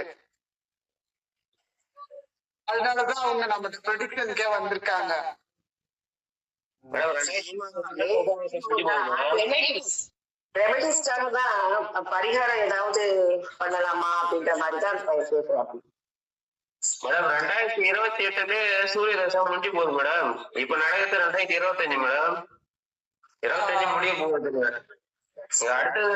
அதனாலதான் அவங்க நம்ம ப்ரெடிக்ஷனுக்கே வந்திருக்காங்க. பரிகாரம் ஏதாவது பண்ணலாமா அப்படின்ற மாதிரிதான் கேட்கிறாங்க. மேடம் 2028 சூரிய தசை முடிஞ்சு போகுது மேடம். இப்ப நடக்கிறது 2025 மேடம். 25 முடிய போகுது. அடுத்தது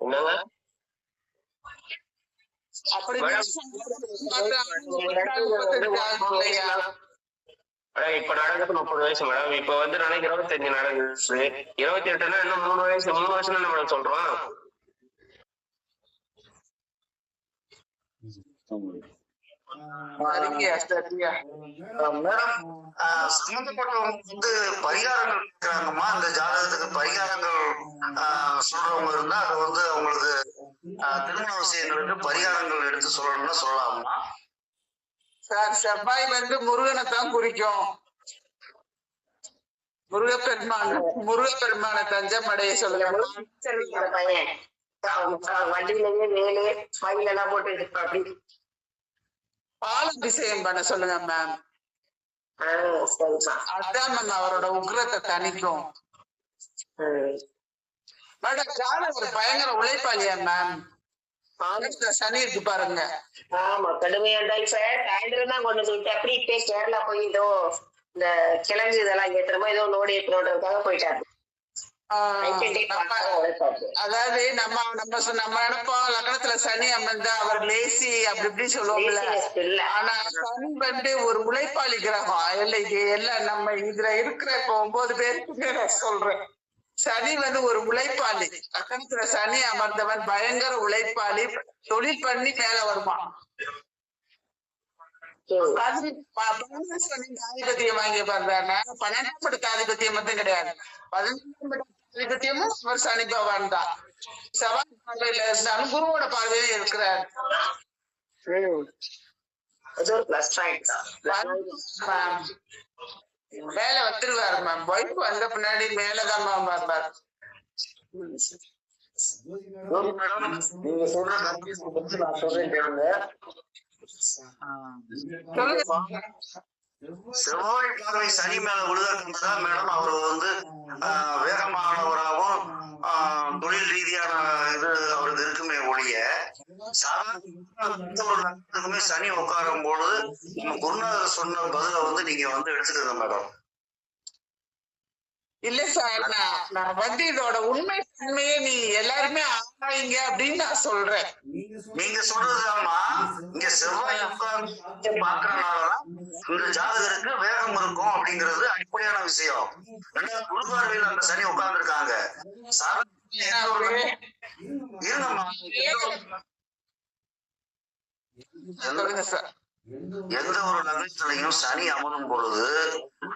என்னங்க இப்ப நடக்கிறது 30 வயசு மேடம். இப்ப வந்து நினைக்க 25 நடக்குது. 28னா இன்னும் 3 வயசு 3 வருஷம் என்ன மேடம் சொல்றோம்? சம்பந்தப்பட்டவங்க வந்து பரிகாரங்கள் இருக்கிறாங்கம்மா. அந்த ஜாதகத்துக்கு பரிகாரங்கள் சொல்றவங்க இருந்தா அதை வந்து அவங்களுக்கு திருமண விஷயங்களுக்கு பரிகாரங்கள் எடுத்து சொல்லணும்னா சொல்லலாமா? சார், செவ்வாய் வந்து முருகனை தான் குறிக்கும். முருகப்பெருமான தஞ்சமடைய சொல்லுங்க. பையன் வண்டியிலேயே வேலு மயில் எல்லாம் போட்டு அப்படி பாலாபிஷேகம் பண்ண சொல்லுங்க மேம். சரிம்மா. அதான் மேம் அவரோட உக்ரத்தை தணிக்கும். மேடம் ஜாதகர் பயங்கர உழைப்பாளியா மேம். சனி இருக்கு பாருங்க. ஆமா கடுமையா இருந்தா இப்ப சாயந்தரம் தான் கொண்டு போயிட்டு அப்படி இப்ப கேரளா போய் ஏதோ இந்த கிழங்கு இதெல்லாம் ஏத்துறமோ ஏதோ நோடி ஏற்றுறதுக்காக போயிட்டாரு. அதாவது நம்ம நினைப்போம் லக்னத்துல சனி அமர்ந்தா அவர் லேசி அப்படி இப்படி சொல்லுவோம்ல. ஆனா சனி வந்து ஒரு உழைப்பாளி கிரகம். எல்லாம் நம்ம இதுல இருக்கிற இப்போ 9 பேருக்கு நான் சொல்றேன். சனி வந்து ஒரு உழைப்பாளி. லக்னத்துல சனி அமர்ந்தவன் பயங்கர உழைப்பாளி. தொழில் பண்ணி மேல வருமா. ஆதிபத்தியம் வாங்கி பாருங்க. 12ஆம் இடத்து ஆதிபத்தியம் மட்டும் கிடையாது, 11ஆம் இடத்து ஆதிபத்தியமும் அவர் சனி பகவான் தான். செவ்வாய் பார்வையில இருந்தாலும் குருவோட பார்வையில இருக்கிறார். மேல வந்துருவாரு மேம். ஒய்ஃப் வந்த பின்னாடி மேலதான் மேம் வருவார். நீங்க சொல்ற நான் சொல்றேன் கேளுங்க. செவ்வாய் பார்வை சனி மேல விழுதான் மேடம் அவர் வந்து வேகமானவராகவும் தொழில் ரீதியான இது அவருக்கு இருக்குமே ஒழிய சாதாரண சனி உட்காரும் பொழுது நம்ம குருநாதர் சொன்ன பதில வந்து நீங்க வந்து எடுத்துக்கங்க மேடம். இல்ல சார், நான் வந்து இதோட உண்மை தன்மையை நீ எல்லாருமே ஆராய்ங்க அப்படின்னு நான் சொல்றேன். நீங்க சொல்றதுதாம்மா. இங்க செவ்வாய் உட்கார்ந்து பாக்குறதுனாலதான் இந்த ஜாதகருக்கு வேகம் இருக்கும் அப்படிங்கிறது அடிப்படையான விஷயம். ரெண்டாவது குரு பார்வையில் அந்த சனி உட்கார்ந்து இருக்காங்க. எந்த ஒரு நகரத்திலையும் சனி அமரும் பொழுது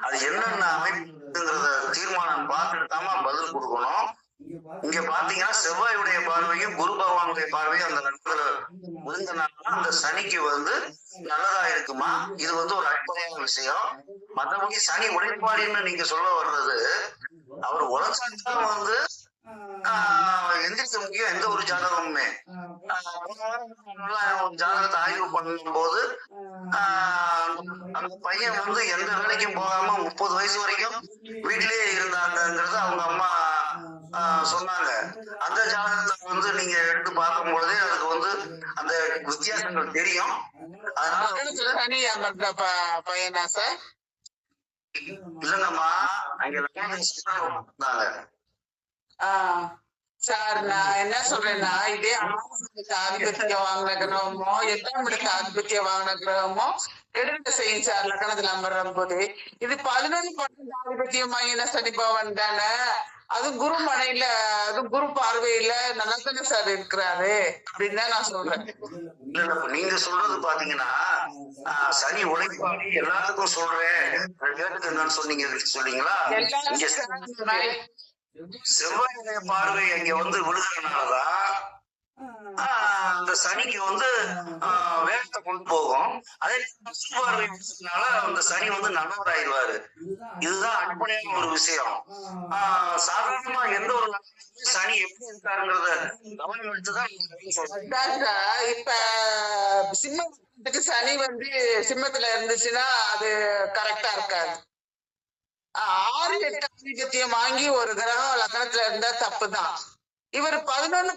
அது என்னென்ன அமைப்புங்கிறத தீர்மானம் பார்த்துட்டாம பதில் கொடுக்கணும். இங்க பாத்தீங்கன்னா செவ்வாயுடைய பார்வையும் குரு பகவானுடைய பார்வையும் அந்த நட்புல விழுந்தனால அந்த சனிக்கு வந்து நல்லதா இருக்குமா. இது வந்து ஒரு அடிப்படையான விஷயம். மற்றபடி சனி உழைப்பாளின்னு நீங்க சொல்ல வர்றது அவர் உழைச்சாதான் வந்து எந்திரிக்க முக்கியம். எந்த ஒரு ஜாதகமுமே ஜாதகத்தை ஆய்வு பண்ணும் போது அந்த பையன் வந்து எந்த வேலைக்கும் போகாம 30 வயசு வரைக்கும் வீட்டிலேயே இருந்தாங்கிறது அவங்க அம்மா சொன்னாங்க. அந்த ஜாதகத்தை வந்து நீங்க எடுத்து பார்க்கும் பொழுதே அதுக்கு வந்து அந்த வித்தியாசங்கள் தெரியும். அதனால பையனா சார் இல்லங்கம்மா அங்க சார் நான் என்ன சொல்றேன்னா, இதே ஆதிபத்தியம் வாங்கின கிரகமோ 8ஆம் இடத்து ஆதிபத்தியம் வாங்கின கிரகமோ கெடுதல் செய்யும் சார் லக்னத்துல அமரும் போது. இது 11 ஆதிபத்தியம் வாங்கின சனி பகவான் தானே. அது குரு மனையில, அது குரு பார்வையில நல்லா தானே சார் இருக்கிறாரு அப்படின்னு தான் நான் சொல்றேன். நீங்க சொல்றது பாத்தீங்கன்னா சனி உழைப்பாளி எல்லாத்துக்கும் சொல்றேன் கேட்டுக்கு சொன்னீங்களா. செவ்வாயுடைய பார்வை அங்க வந்து விழுகிறதுனாலதான் அந்த சனிக்கு வந்து வேகத்தை கொண்டு போகும். அதே பார்வைனால அந்த சனி வந்து நல்லவராயிருவாரு. இதுதான் அடிப்படையான ஒரு விஷயம். சாதாரணமா எந்த ஒரு சனி எப்படி இருக்காருங்கிறத கவனம் எடுத்துதான் இப்ப சிம்மத்துக்கு சனி வந்து சிம்மத்துல இருந்துச்சுன்னா அது கரெக்டா இருக்காது. 6, 8 ஆதிபத்தியம் வாங்கி ஒரு கிரகம் லக்னத்துல இருந்தா தப்புதான். இவர் 11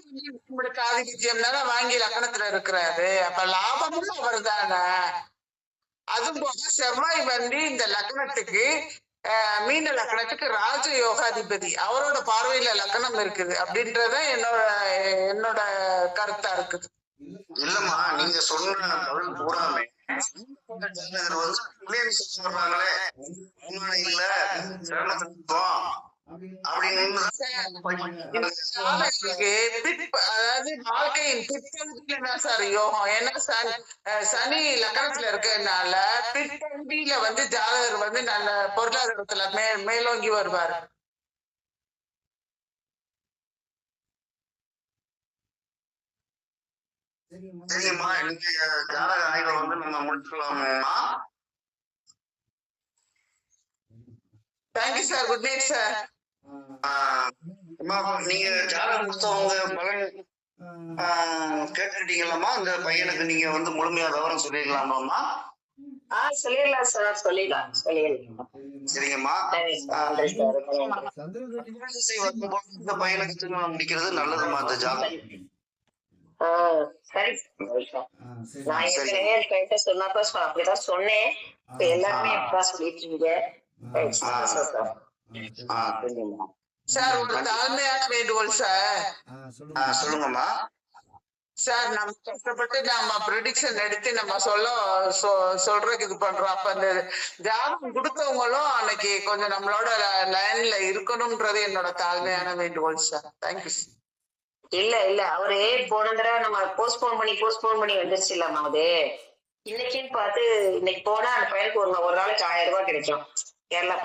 ஆதிபத்தியம் தானே வாங்கி லக்னத்துல இருக்கிறாரு. அப்ப லாபமும் அவர் தானே. அது போக செவ்வாய் வந்து இந்த லக்னத்துக்கு மீன லக்னத்துக்கு ராஜ யோகாதிபதி, அவரோட பார்வையில லக்னம் இருக்குது அப்படின்றத என்னோட கருத்தா இருக்குது. இல்லம்மா நீங்க சொன்ன தொழில் பூராமே சொல்றாங்களே இல்ல அதாவது வாழ்க்கையின் பிற்பகுதியில தான் சார் யோகம். ஏன்னா சனி லக்னத்துல இருக்கிறதுனால பிற்பகுதியில வந்து ஜாதகர் வந்து நல்ல பொருளாதாரத்துல மேலோங்கி வருவாரு. சரிம்மா நீங்க ஜாதக ஆய்வை வந்து நம்ம முடிச்சுக்கலாமா? Thank you sir. Good night sir. நீங்க ஜாதகம் கொடுத்தவங்க பலன் கேட்டுக்கிட்டீங்களாம்மா? அந்த பையனுக்கு நீங்க வந்து முழுமையா விவரம் சொல்லிடலாமாம்மா? சொல்லிடலாம் சார், சொல்லிடலாம். சரிங்கம்மா. திசை வரும்போது இந்த பையனுக்கு திருமணம் முடிக்கிறது நல்லதுமா அந்த ஜாதகம். சரி, நான் ஏற்கனவே சொன்னப்ப அப்படிதான் சொன்னேன். இப்ப எல்லாருமே எப்பதான் சொல்லிட்டு இருக்கீங்க. சார் ஒரு தாழ்மையான வேண்டுகோள் சார். சொல்லுங்கம்மா. சார் நம்ம கஷ்டப்பட்டு நம்ம ப்ரெடிக்ஷன் எடுத்து நம்ம சொல்றதுக்கு இது பண்றோம். அப்ப அந்த ஜாதகம் கொடுத்தவங்களும் அன்னைக்கு கொஞ்சம் நம்மளோட லைன்ல இருக்கணும்ன்றது என்னோட தாழ்மையான வேண்டுகோள் சார். தேங்க்யூ. இல்ல அவரு போன தடவை நம்ம போஸ்ட்போன் பண்ணி வந்துருச்சு இல்லாம அது இன்னைக்குன்னு பார்த்து இன்னைக்கு போனா அந்த பையனுக்கு ஒரு நாளைக்கு 1000 ரூபாய் கிடைக்கும் கேரளா